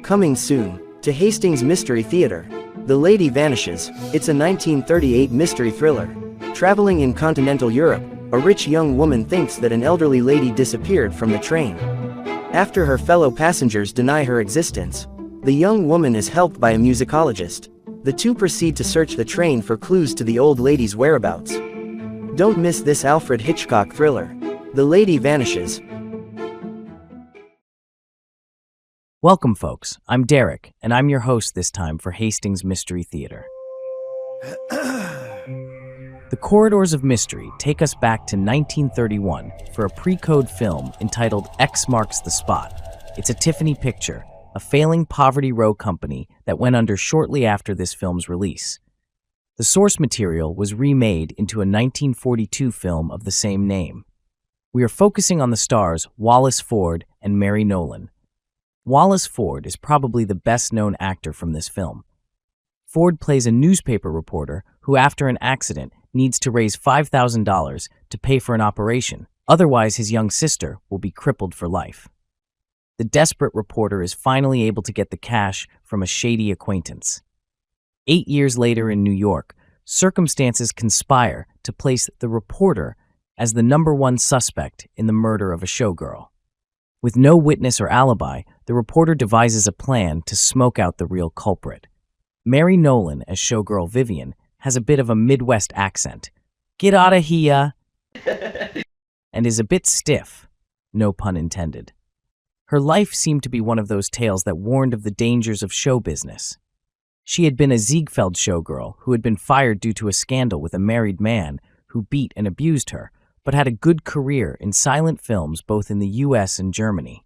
Coming soon, to Hastings Mystery Theater. The Lady Vanishes. It's a 1938 mystery thriller. Traveling in continental Europe, a rich young woman thinks that an elderly lady disappeared from the train. After her fellow passengers deny her existence, the young woman is helped by a musicologist. The two proceed to search the train for clues to the old lady's whereabouts. Don't miss this Alfred Hitchcock thriller. The Lady Vanishes. Welcome, folks. I'm Derek, and I'm your host this time for Hastings Mystery Theater. The Corridors of Mystery take us back to 1931 for a pre-code film entitled X Marks the Spot. It's a Tiffany picture, a failing Poverty Row company that went under shortly after this film's release. The source material was remade into a 1942 film of the same name. We are focusing on the stars Wallace Ford and Mary Nolan. Wallace Ford is probably the best-known actor from this film. Ford plays a newspaper reporter who, after an accident, needs to raise $5,000 to pay for an operation, otherwise his young sister will be crippled for life. The desperate reporter is finally able to get the cash from a shady acquaintance. 8 years later in New York, circumstances conspire to place the reporter as the #1 suspect in the murder of a showgirl. With no witness or alibi, the reporter devises a plan to smoke out the real culprit. Mary Nolan, as showgirl Vivian, has a bit of a Midwest accent. Get outta here! And is a bit stiff, no pun intended. Her life seemed to be one of those tales that warned of the dangers of show business. She had been a Ziegfeld showgirl who had been fired due to a scandal with a married man who beat and abused her, but had a good career in silent films both in the US and Germany.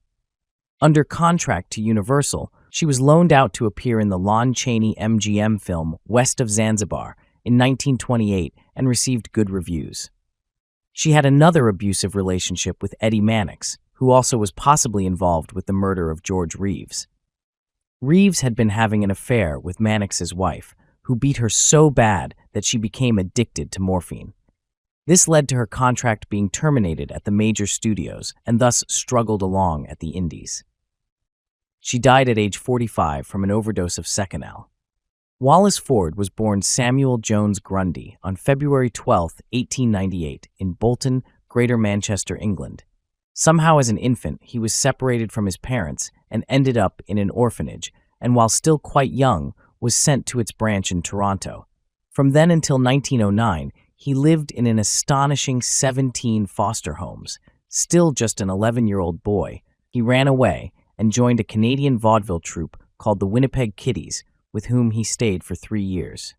Under contract to Universal, she was loaned out to appear in the Lon Chaney MGM film West of Zanzibar in 1928 and received good reviews. She had another abusive relationship with Eddie Mannix, who also was possibly involved with the murder of George Reeves. Reeves had been having an affair with Mannix's wife, who beat her so bad that she became addicted to morphine. This led to her contract being terminated at the major studios and thus struggled along at the indies. She died at age 45 from an overdose of Seconal. Wallace Ford was born Samuel Jones Grundy on February 12, 1898, in Bolton, Greater Manchester, England. Somehow as an infant, he was separated from his parents and ended up in an orphanage, and while still quite young, was sent to its branch in Toronto. From then until 1909, he lived in an astonishing 17 foster homes. Still just an 11-year-old boy, he ran away and joined a Canadian vaudeville troupe called the Winnipeg Kiddies, with whom he stayed for 3 years.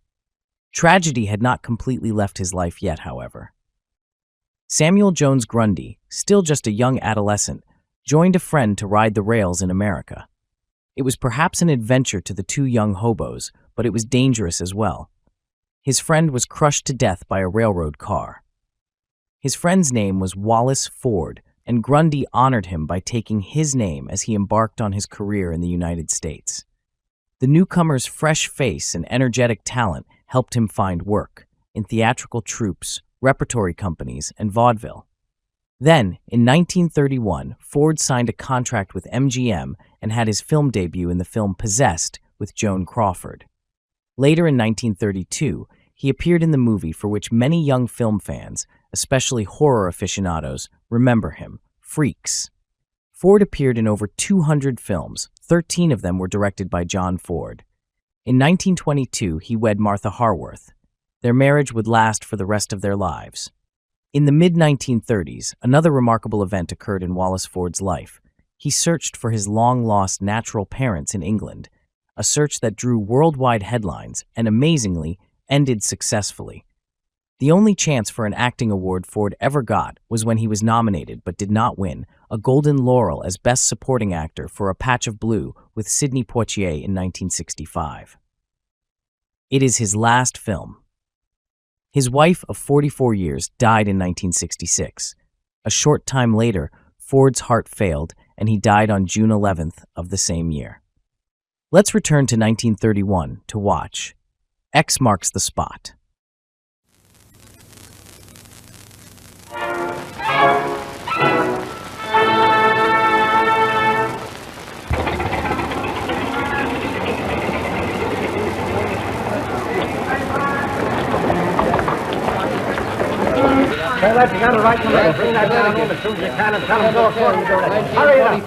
Tragedy had not completely left his life yet, however. Samuel Jones Grundy, still just a young adolescent, joined a friend to ride the rails in America. It was perhaps an adventure to the two young hobos, but it was dangerous as well. His friend was crushed to death by a railroad car. His friend's name was Wallace Ford, and Grundy honored him by taking his name as he embarked on his career in the United States. The newcomer's fresh face and energetic talent helped him find work in theatrical troupes, repertory companies, and vaudeville. Then, in 1931, Ford signed a contract with MGM and had his film debut in the film Possessed with Joan Crawford. Later in 1932, he appeared in the movie for which many young film fans, especially horror aficionados, remember him, Freaks. Ford appeared in over 200 films, 13 of them were directed by John Ford. In 1922, he wed Martha Harworth. Their marriage would last for the rest of their lives. In the mid-1930s, another remarkable event occurred in Wallace Ford's life. He searched for his long-lost natural parents in England, a search that drew worldwide headlines and, amazingly, ended successfully. The only chance for an acting award Ford ever got was when he was nominated but did not win, a Golden Laurel as Best Supporting Actor for A Patch of Blue with Sidney Poitier in 1965. It is his last film. His wife of 44 years died in 1966. A short time later, Ford's heart failed and he died on June 11th of the same year. Let's return to 1931 to watch X Marks the Spot. that together right in the middle. Bring that down in as soon as you can and tell them go for it. Hurry up.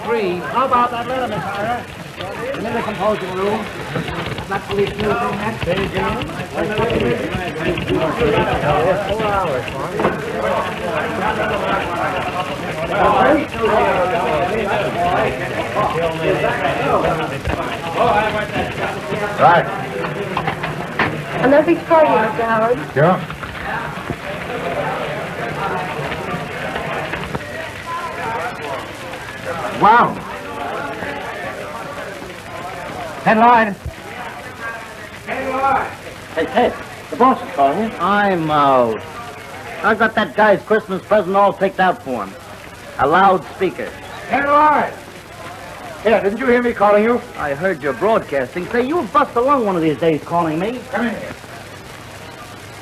How about that letter, Miss Ira? In the composing room. Not police news room next. There you go. 4 hours, Right. Another big party, Mr. Howard. Sure. Wow. Ted Lloyd. Hey, Ted, the boss is calling you. I'm out. I've got that guy's Christmas present all picked out for him. A loudspeaker. Ted Lloyd. Here, didn't you hear me calling you? I heard your broadcasting. Say, you'll bust a lung one of these days calling me. Come in here.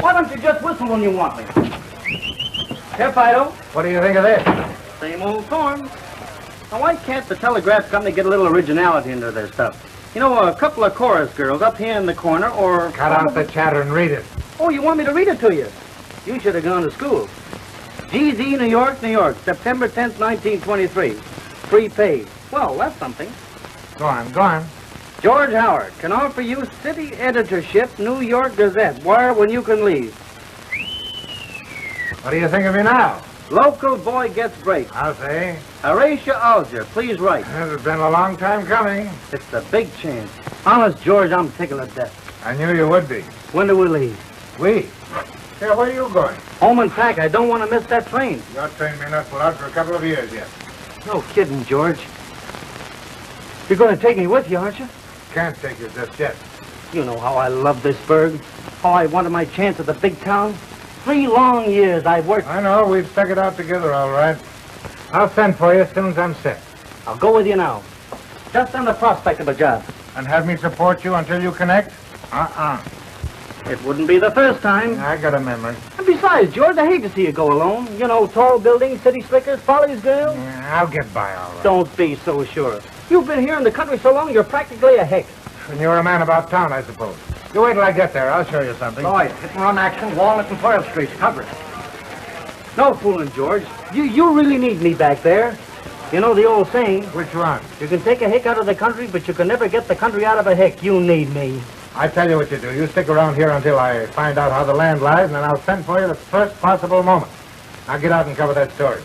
Why don't you just whistle when you want me? Here, Fido. What do you think of this? Same old form. Now, why can't the telegraph company get a little originality into their stuff? You know, a couple of chorus girls up here in the corner, or... Cut out the chatter and read it. Oh, you want me to read it to you? You should have gone to school. GZ, New York, New York, September 10th, 1923. Free page. Well, that's something. Go on, go on. George Howard can offer you city editorship, New York Gazette. Wire when you can leave. What do you think of me now? Local boy gets break. I'll say. Horatio Alger, please write. It's been a long time coming. It's a big chance. Honest, George, I'm tickled to death. I knew you would be. When do we leave? We? Here, where are you going? Home and back. I don't want to miss that train. Your train may not pull out for a couple of years yet. No kidding, George. You're going to take me with you, aren't you? Can't take you just yet. You know how I love this burg. How I wanted my chance at the big town. 3 long years I've worked. I know. We've stuck it out together, all right. I'll send for you as soon as I'm set. I'll go with you now. Just on the prospect of a job. And have me support you until you connect? It wouldn't be the first time. I got a memory. And besides, George, I hate to see you go alone. You know, tall buildings, city slickers, Follies girls. Yeah, I'll get by all right. Don't be so sure. You've been here in the country so long, you're practically a hick. And you're a man about town, I suppose. You wait till I get there. I'll show you something. Lloyd, hit and run action, Walnut and Pearl Streets. Cover it. No fooling, George. You really need me back there. You know the old saying, Which one? you can take a hick out of the country, but you can never get the country out of a hick. You need me. I tell you what you do. You stick around here until I find out how the land lies, and then I'll send for you the first possible moment. Now get out and cover that story.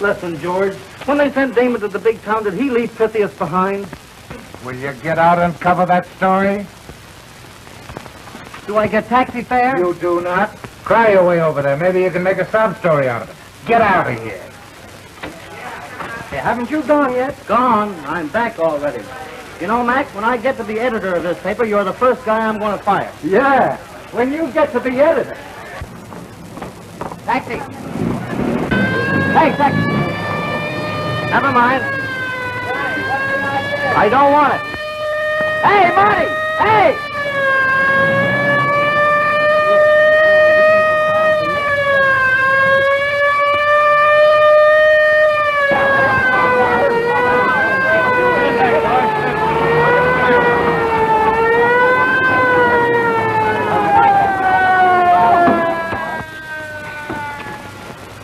Listen, George, when they sent Damon to the big town, did he leave Pythias behind? Will you get out and cover that story? Do I get taxi fare? You do not. Cry your way over there. Maybe you can make a sob story out of it. Get out of here. Hey, haven't you gone yet? Gone. I'm back already. You know, Mac, when I get to be editor of this paper, you're the first guy I'm going to fire. Yeah, when you get to be editor. Taxi. Hey, taxi. Never mind. I don't want it. Hey, Marty! Hey!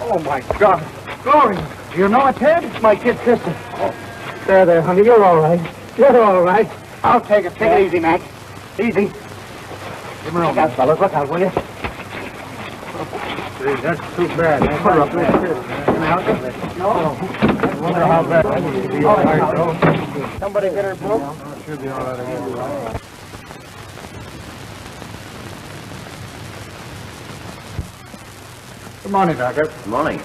Oh, my God. Glory. Do you know it, Ted? It's my kid sister. Oh. There, honey. You're all right. You're all right. I'll take it. Take it easy, Mac. Easy. Give me a room. Fellas, look out, will you? Gee, that's too bad. Put her up there. Can I help you? No. I wonder how bad. Somebody get her broke? No, it should be all right again. Good morning, Doctor. Good morning.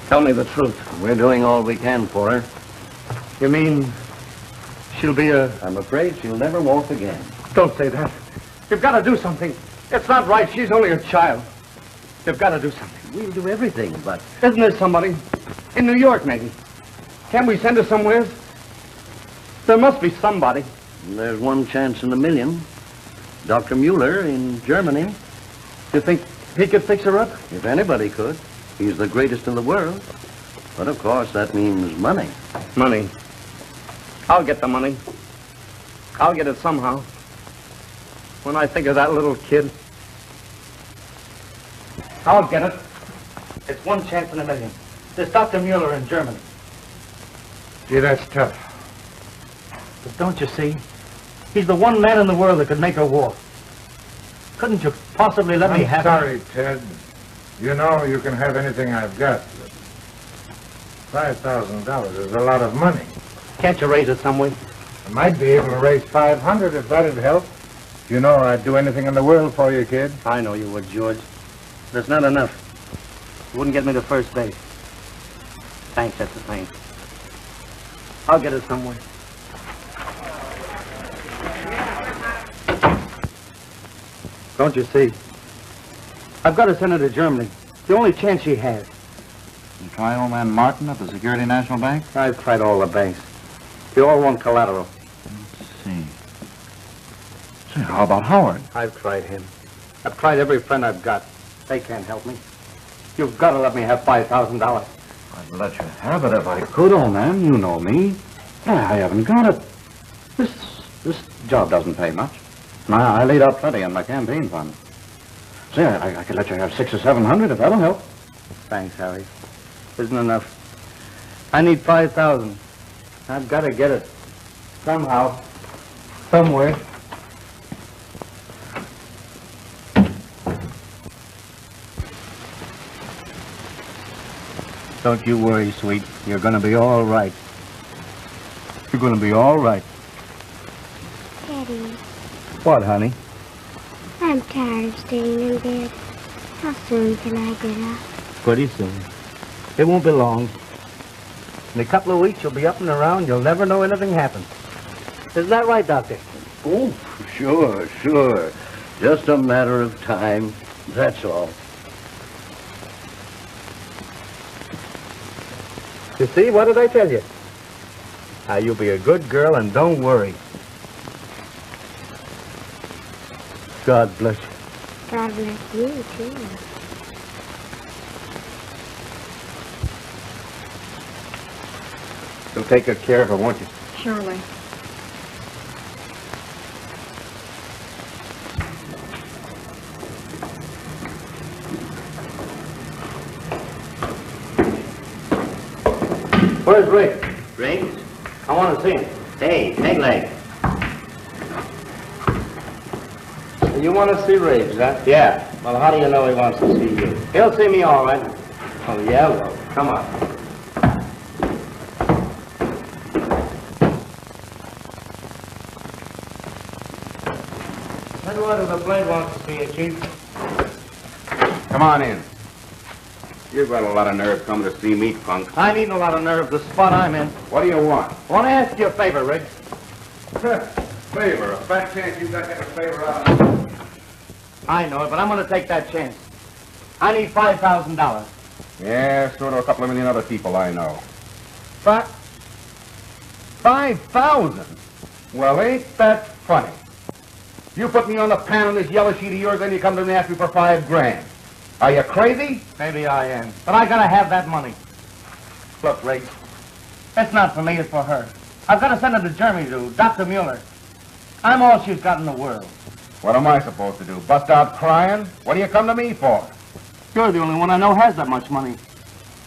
Tell me the truth. We're doing all we can for her. You mean she'll be a... I'm afraid she'll never walk again. Don't say that. You've got to do something. It's not right. She's only a child. You've got to do something. We'll do everything, but... Isn't there somebody? In New York, maybe. Can't we send her somewhere? There must be somebody. There's one chance in a million. Dr. Mueller in Germany. You think he could fix her up? If anybody could. He's the greatest in the world. But of course, that means money. Money. I'll get the money. I'll get it somehow. When I think of that little kid, I'll get it. It's one chance in a million. There's Dr. Mueller in Germany. Gee, that's tough. But don't you see? He's the one man in the world that could make a war. Couldn't you possibly let me have it? I'm sorry, Ted. You know you can have anything I've got. $5,000 is a lot of money. Can't you raise it some way? I might be able to raise $500 if that'd help. You know I'd do anything in the world for you, kid. I know you would, George. But it's not enough. It wouldn't get me to first base. Thanks, that's the thing. I'll get it somewhere. Don't you see? I've got to send her to Germany. The only chance she has. You try old man Martin at the Security National Bank? I've tried all the banks. They all want collateral. Let's see. Say, how about Howard? I've tried him. I've tried every friend I've got. They can't help me. You've got to let me have $5,000. I'd let you have it if I could, old man. You know me. I haven't got it. This job doesn't pay much. I laid out plenty on my campaign fund. Say, I could let you have $600 or $700 if that'll help. Thanks, Harry. Isn't enough. I need $5,000. I've got to get it. Somehow. Somewhere. Don't you worry, sweet. You're going to be all right. You're going to be all right. Daddy, What, honey? I'm tired of staying in bed. How soon can I get up? Pretty soon. It won't be long. In a couple of weeks, you'll be up and around. You'll never know anything happened. Isn't that right, Doctor? Oh, sure. Just a matter of time. That's all. You see, what did I tell you? Now, you'll be a good girl and don't worry. God bless you. God bless you, too. You'll take good care of her, won't you? Surely. Where's Rick? Riggs? I want to see him. Hey, Pegleg. You want to see Riggs, huh? Yeah. Well, how do you know he wants to see you? He'll see me all right. Oh, yeah, well, come on. Headwater of the Blade wants to see you, Chief. Come on in. You've got a lot of nerve coming to see me, punk. I'm eating a lot of nerve, the spot I'm in. What do you want? I want to ask you a favor, Riggs. Favor. A fat chance you got to get a favor out of me. I know it, but I'm going to take that chance. I need $5,000. Yeah, so do a couple of million other people I know. 5,000? Well, ain't that funny? You put me on the pan on this yellow sheet of yours, then you come to me and ask me for $5,000. Are you crazy? Maybe I am, but I got to have that money. Look, Riggs, it's not for me, it's for her. I've got to send her to Germany to Dr. Mueller. I'm all she's got in the world. What am I supposed to do? Bust out crying? What do you come to me for? You're the only one I know has that much money.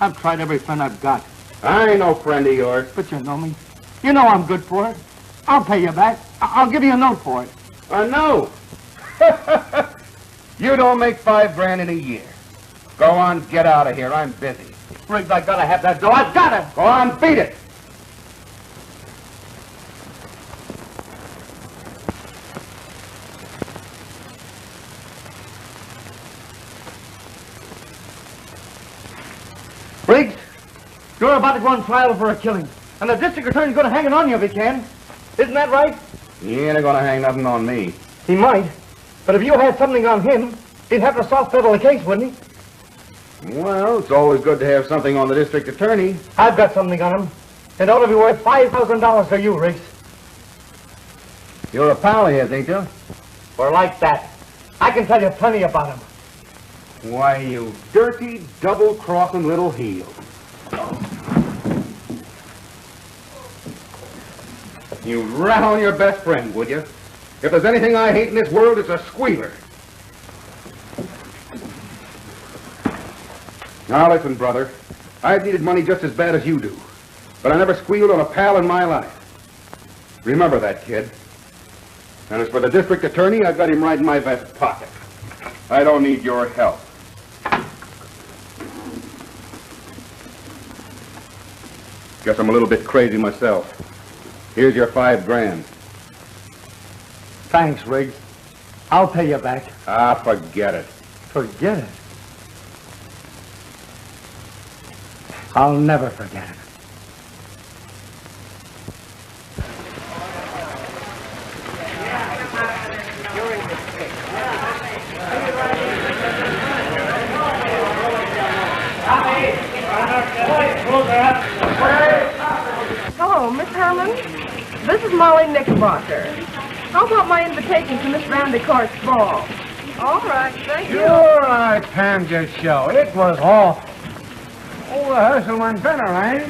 I've tried every friend I've got. I ain't no friend of yours. But you know me. You know I'm good for it. I'll pay you back. I'll give you a note for it. A note? You don't make $5,000 in a year. Go on, get out of here. I'm busy. Riggs, I gotta have that dough. I gotta! Go on, beat it. Riggs, you're about to go on trial for a killing. And the district attorney's gonna hang it on you if he can. Isn't that right? He ain't gonna hang nothing on me. He might. But if you had something on him, he'd have to soft pedal the case, wouldn't he? Well, it's always good to have something on the district attorney. I've got something on him. It ought to be worth $5,000 for you, Riggs. You're a pal of his, ain't you? Or like that. I can tell you plenty about him. Why, you dirty, double-crossing little heel. You'd rat on your best friend, would you? If there's anything I hate in this world, it's a squealer. Now listen, brother. I've needed money just as bad as you do. But I never squealed on a pal in my life. Remember that, kid. And as for the district attorney, I've got him right in my vest pocket. I don't need your help. Guess I'm a little bit crazy myself. Here's your $5 grand. Thanks, Riggs. I'll pay you back. Ah, forget it. Forget it? I'll never forget it. Hello, Miss Herman. This is Molly Knickerbocker. How about my invitation to Miss Vandercourt's ball? All right, thank you. Sure, I panned your show. It was awful. Oh, rehearsal went better, eh?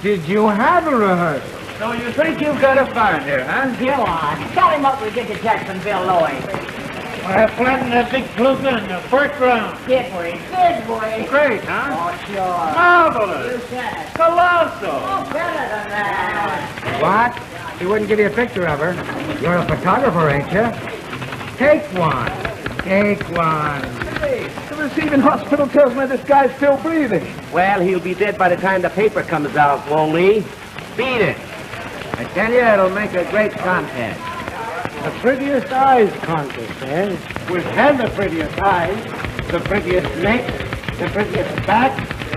Did you have a rehearsal? So you think you've got a finder, huh? Go on. Tell him what we did to Jacksonville, Lloyd. I flattened that big fluker in the first round. Good boy. Good boy. Great, huh? Oh, sure. Marvelous. You said it. Colossal. Oh, better than that. What? She wouldn't give you a picture of her. You're a photographer, ain't you? Take one. Take one. Hey, the receiving hospital tells me this guy's still breathing. Well, he'll be dead by the time the paper comes out, won't he? Beat it. I tell you, it'll make a great contest. The prettiest eyes contest, eh? We've had the prettiest eyes, the prettiest neck, the prettiest back,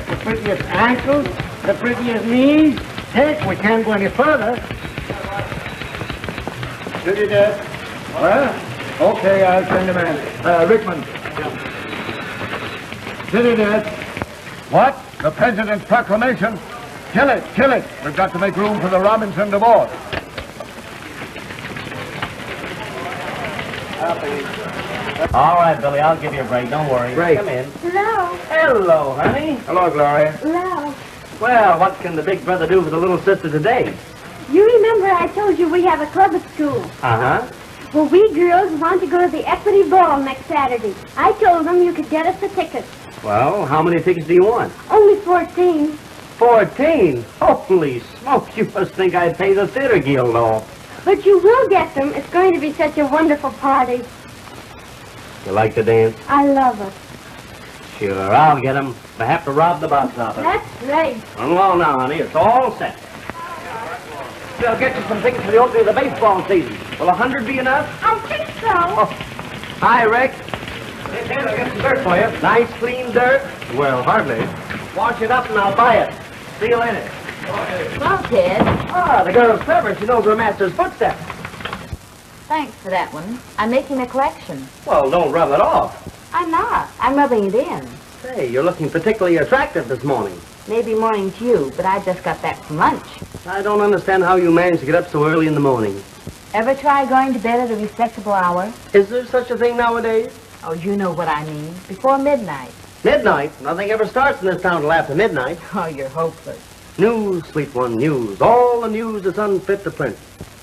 the prettiest ankles, the prettiest knees. Heck, we can't go any further. Did you get? Well, okay, I'll send a man. Rickman. Did you get? What? The President's proclamation? Kill it, kill it. We've got to make room for the Robinson divorce. All right, Billy, I'll give you a break. Don't worry. Break. Come in. Hello. Hello, honey. Hello, Gloria. Hello. Well, what can the big brother do for the little sister today? You remember I told you we have a club at school? Uh-huh. Well, we girls want to go to the Equity Ball next Saturday. I told them you could get us the tickets. Well, how many tickets do you want? Only 14. 14? Holy smoke, you must think I'd pay the theater guild, though. But you will get them. It's going to be such a wonderful party. You like to dance? I love it. Sure, I'll get them. I have to rob the box office. That's right. Well, now, honey, it's all set. I'll get you some tickets for the opening of the baseball season. Will 100 be enough? I think so. Oh. Hi, Rick. Here, I'll get some dirt for you. Nice, clean dirt. Well, hardly. Wash it up and I'll buy it. See you later. Well, Ted, Ah, the girl's clever. She knows her master's footsteps. thanks for that one. I'm making a collection. Well, don't rub it off. I'm not. I'm rubbing it in. Say, you're looking particularly attractive this morning. Maybe morning to you, but I just got back from lunch. I don't understand how you manage to get up so early in the morning. Ever try going to bed at a respectable hour? Is there such a thing nowadays? Oh, you know what I mean. Before midnight. Midnight? Nothing ever starts in this town till after midnight. Oh, you're hopeless. News, sweet one, news. All the news that's unfit to print.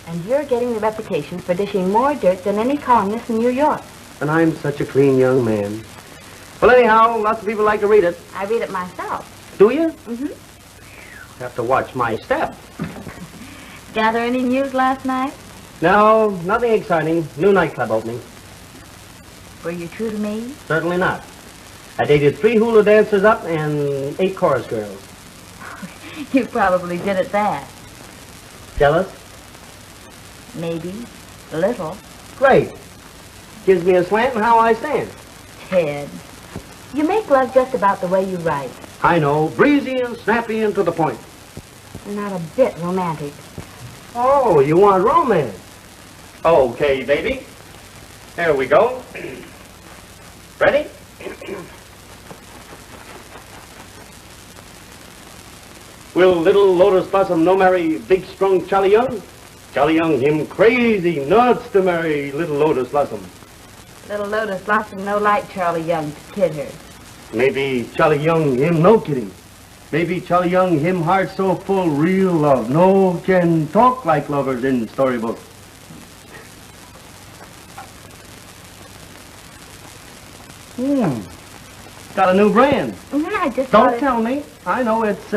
And you're getting the reputation for dishing more dirt than any columnist in New York. And I'm such a clean young man. Well, anyhow, lots of people like to read it. I read it myself. Do you? Mm-hmm. Have to watch my step. Gather any news last night? No, nothing exciting. New nightclub opening. Were you true to me? Certainly not. I dated 3 hula dancers up and 8 chorus girls. You probably did at that. Jealous? Maybe. A little. Great. Gives me a slant in how I stand. Ted, you make love just about the way you write. I know. Breezy and snappy and to the point. You're not a bit romantic. Oh, you want romance? Okay, baby. There we go. Ready? Will little Lotus Blossom no marry big strong Charlie Young? Charlie Young him crazy nuts to marry little Lotus Blossom. Little Lotus Blossom no like Charlie Young to kid her. Maybe Charlie Young him no kidding. Maybe Charlie Young, him heart so full, real love. No can talk like lovers in storybook. Got a new brand. I just Don't tell me. I know it's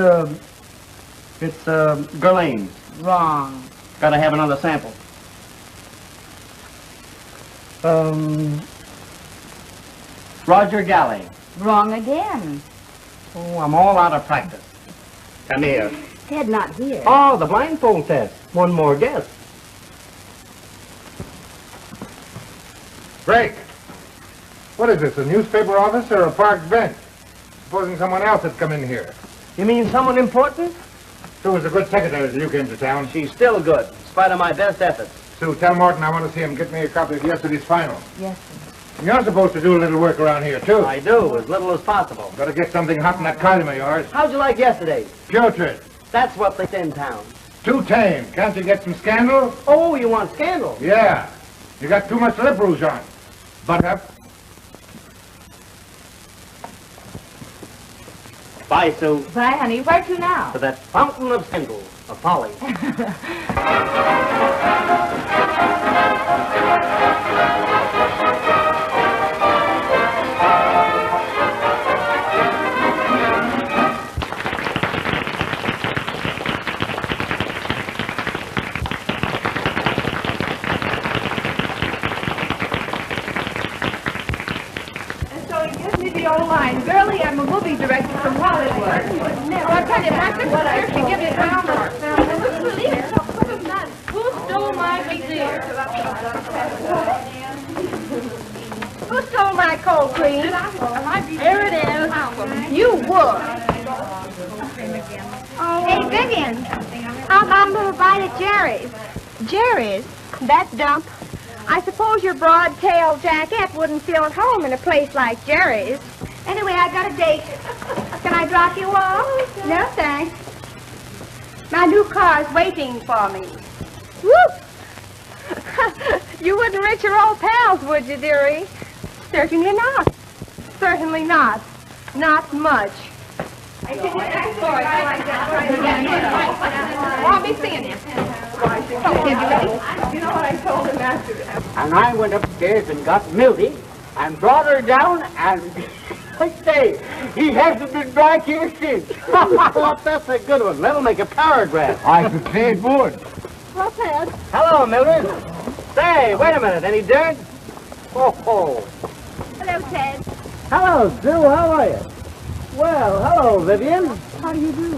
Guerlain's. Wrong. Gotta have another sample. Roger Galley. Wrong again. Oh, I'm all out of practice. Come here. Ted not here. Oh, the blindfold test. One more guess. Drake, what is this, a newspaper office or a park bench? Supposing someone else had come in here. You mean someone important? Sue was a good secretary when you came to town. She's still good, in spite of my best efforts. Sue, tell Morton I want to see him get me a copy of yesterday's final. Yes, sir. You're supposed to do a little work around here, too. I do, as little as possible. Gotta get something hot in that column of yours. How'd you like yesterday? Putrid. That's what they in town. Too tame. Can't you get some scandal? Oh, you want scandal? Yeah. You got too much lip rouge on. Buttercup. Bye, Sue. Bye, honey. Where to now? To that fountain of scandal, of folly. Old line. Girlie, I'm a movie director from Hollywood. Well, I'll tell you, my sister can give you a round Who stole my beer? Who stole my cold cream? There it is. You would. Hey, Vivian, how about a little bite at Jerry's? Jerry's? That dump. I suppose your broad-tailed Jackette wouldn't feel at home in a place like Jerry's. Anyway, I got a date. Can I drop you off? No, thanks. My new car's waiting for me. Whoop! You wouldn't rich your old pals, would you, dearie? Certainly not. Certainly not. Not much. I'll be seeing you. You know what I told him after that? And I went upstairs and got Milty and brought her down and... I say, he hasn't been back here since. Well, that's a good one. That'll make a paragraph. I should say it would. Well, Ted. Hello, Mildred. Say, wait a minute. Any dirt? Oh. Hello, Ted. Hello, Sue. How are you? Well, hello, Vivian. How do you do?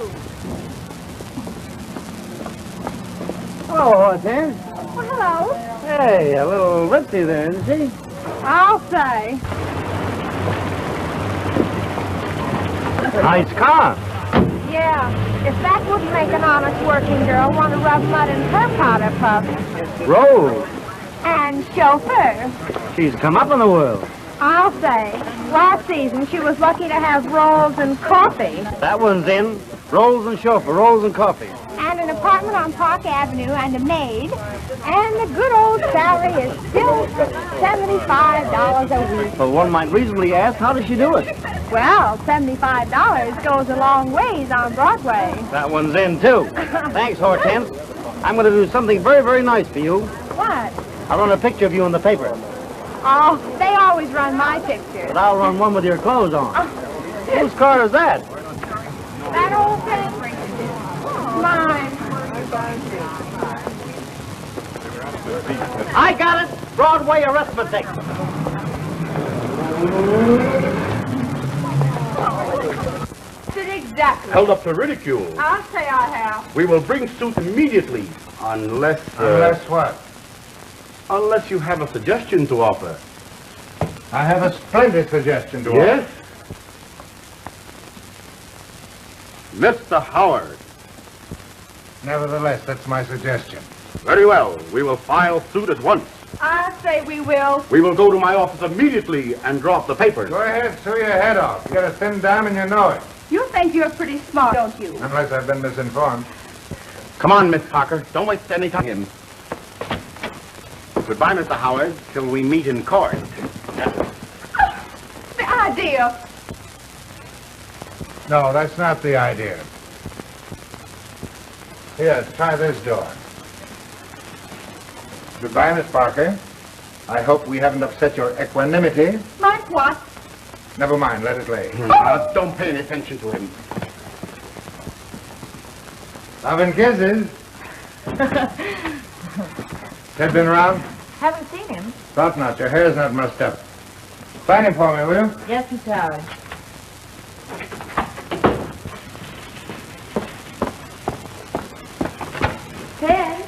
Hello, Hortense. Well, hello. Hey, a little ritzy there, isn't she? I'll say. Nice car. Yeah. If that wouldn't make an honest working girl want to rub mud in her powder puff. Rose. And chauffeur. She's come up in the world. I'll say. Last season, she was lucky to have rolls and coffee. That one's in. Rolls and chauffeur, rolls and coffee. And an apartment on Park Avenue and a maid. And the good old salary is still $75 a week. Well, one might reasonably ask, how does she do it? Well, $75 goes a long ways on Broadway. That one's in, too. Thanks, Hortense. I'm going to do something very, very nice for you. What? I'll run a picture of you in the paper. Oh, they always run my pictures. But I'll run one with your clothes on. Whose car is that? That old thing? Mine. I got it! Broadway arithmetic. Exactly. Held up to ridicule. I'll say I have. We will bring suit immediately, unless... Unless what? Unless you have a suggestion to offer. I have a splendid suggestion to offer. Yes? Mr. Howard. Nevertheless, that's my suggestion. Very well. We will file suit at once. I say we will. We will go to my office immediately and drop the papers. Go ahead, sew your head off. You got a thin dime and you know it. You think you're pretty smart, don't you? Unless I've been misinformed. Come on, Miss Parker. Don't waste any time. Goodbye, Mr. Howard, till we meet in court. The idea. No, that's not the idea. Here, try this door. Goodbye, Miss Parker. I hope we haven't upset your equanimity. Like what? Never mind, let it lay. Don't pay any attention to him. Love and kisses. Ted been around? Haven't seen him. Thought not. Your hair's not mussed up. Find him for me, will you? Yes, Mr. Howard. Ted?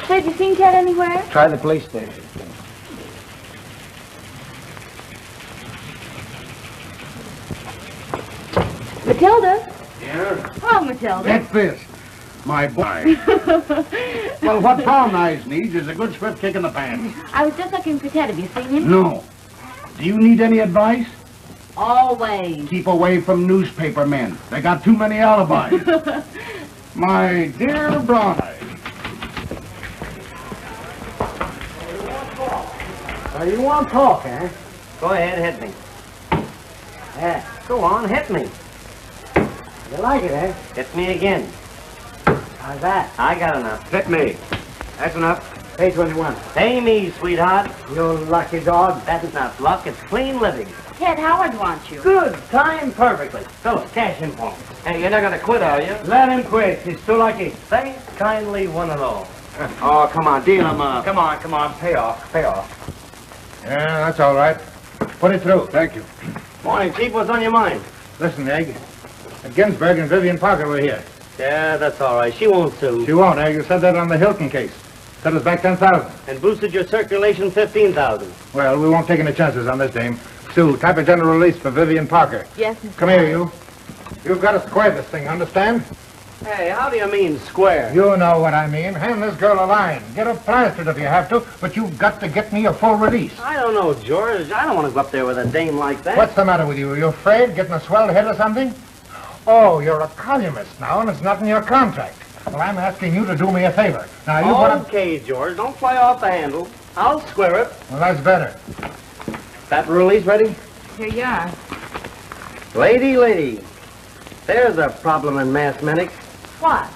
Ted, you seen Ted anywhere? Try the police station. Matilda? Yeah? Oh, Matilda. Get this. My boy. Well, what Brown Eyes needs is a good swift kick in the pants. I was just looking for Ted. Have you seen him? No. Do you need any advice? Always. Keep away from newspaper men. They got too many alibis. My dear Brown Eyes. You want to talk, eh? Go ahead, hit me. Yeah, go on, hit me. You like it, eh? Hit me again. How's that? I got enough. Hit me. That's enough. Pay 21. Pay me, sweetheart. You lucky dog. That's not luck, it's clean living. Ted Howard wants you. Good, timed perfectly. So, cash in for me. Hey, you're not gonna quit, are you? Let him quit. He's too lucky. Thanks kindly, one and all. Oh, come on, deal him up. Come on, pay off, pay off. Yeah, that's all right. Put it through. Thank you. Morning, Chief, what's on your mind? Listen, Egg. Ginsburg and Vivian Parker were here. Yeah, that's all right. She won't sue. She won't, Egg. You said that on the Hilton case. Set us back 10,000. And boosted your circulation 15,000. Well, we won't take any chances on this dame. Sue, type a general release for Vivian Parker. Yes, Mr. Come here, you. You've got to square this thing, understand? Hey, how do you mean square? You know what I mean. Hand this girl a line. Get her plastered if you have to, but you've got to get me a full release. I don't know, George. I don't want to go up there with a dame like that. What's the matter with you? Are you afraid getting a swelled head or something? Oh, you're a columnist now, and it's not in your contract. Well, I'm asking you to do me a favor. Now, you want to... Okay, George. Don't fly off the handle. I'll square it. Well, that's better. That release ready? Here you are. Lady. There's a problem in mathematics. What?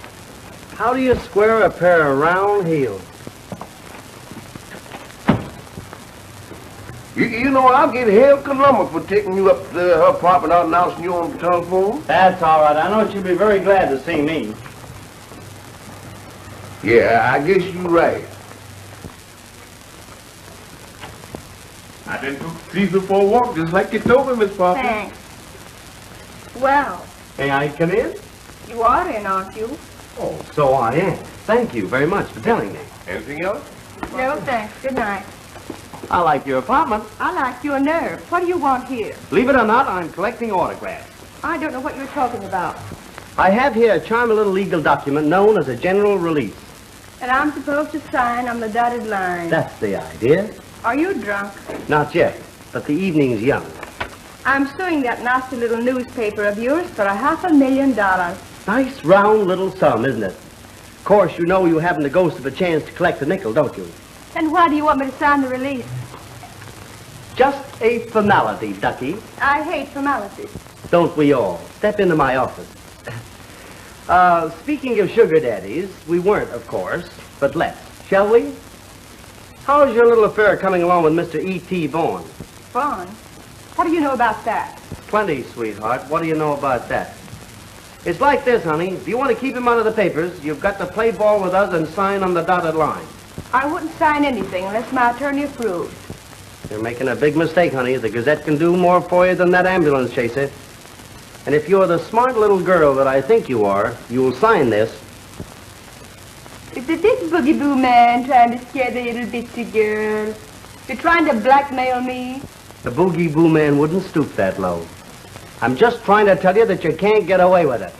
How do you square a pair of round heels? You know, I'll get hell Columba for taking you up to her apartment out announcing you on the telephone. That's all right. I know she'll be very glad to see me. Yeah, I guess you're right. I done took Caesar for a walk just like you told me, Miss Parker. Thanks. Well, May I come in? you are in, aren't you? Oh, so I am. Thank you very much for telling me. Anything else? No, thanks. Good night. I like your apartment. I like your nerve. What do you want here? Believe it or not, I'm collecting autographs. I don't know what you're talking about. I have here a charming little legal document known as a general release. And I'm supposed to sign on the dotted line. That's the idea. Are you drunk? Not yet, but the evening's young. I'm suing that nasty little newspaper of yours for $500,000. Nice round little sum, isn't it? Of course, you know you haven't the ghost of a chance to collect a nickel, don't you? And why do you want me to sign the release? Just a formality, Ducky. I hate formalities. Don't we all? Step into my office. Speaking of sugar daddies, we weren't, of course, but let's, shall we? How's your little affair coming along with Mr. E.T. Vaughn? Vaughn? What do you know about that? Plenty, sweetheart. What do you know about that? It's like this, honey. If you want to keep him out of the papers, you've got to play ball with us and sign on the dotted line. I wouldn't sign anything unless my attorney approved. You're making a big mistake, honey. The Gazette can do more for you than that ambulance chaser. And if you're the smart little girl that I think you are, you'll sign this. Is it this boogie-boo man trying to scare the little bitchy girl? You're trying to blackmail me? The boogie-boo man wouldn't stoop that low. I'm just trying to tell you that you can't get away with it.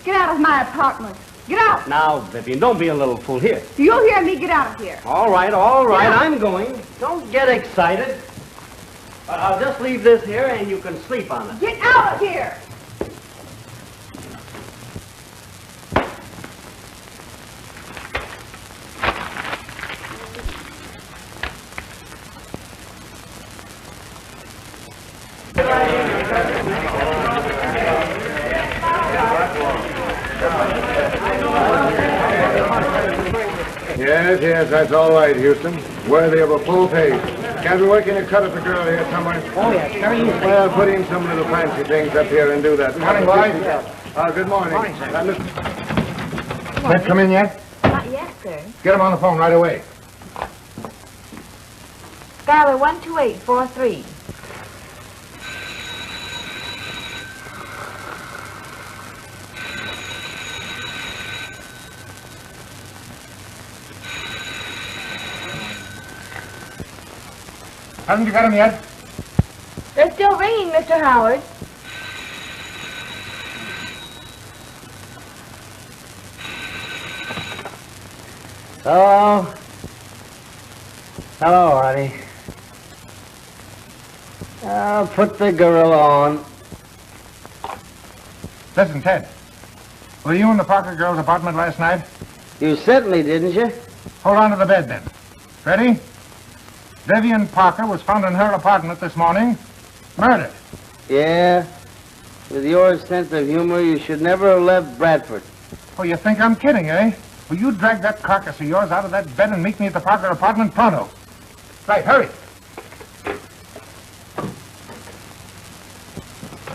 Get out of my apartment. Get out. Now, Vivian, don't be a little fool here. You'll hear me. Get out of here. All right, I'm going. Don't get excited. But I'll just leave this here and you can sleep on it. Get out of here. Yes, that's all right, Houston. Worthy of a full page. Can't be working a cut at the girl here somewhere. Oh, yes, very easy. Well, put in some little fancy things up here and do that. Morning, boys. Good morning. Morning, sir. Let's come in yet? Not yet, sir. Get him on the phone right away. Skylar 12843. Haven't you got him yet? They're still ringing, Mr. Howard. Hello? Hello, Artie. Put the gorilla on. Listen, Ted. Were you in the Parker girl's apartment last night? You certainly didn't you? Hold on to the bed, then. Ready? Vivian Parker was found in her apartment this morning, murdered. Yeah. With your sense of humor, you should never have left Bradford. Oh, you think I'm kidding, eh? Will you drag that carcass of yours out of that bed and meet me at the Parker apartment pronto? Right, hurry.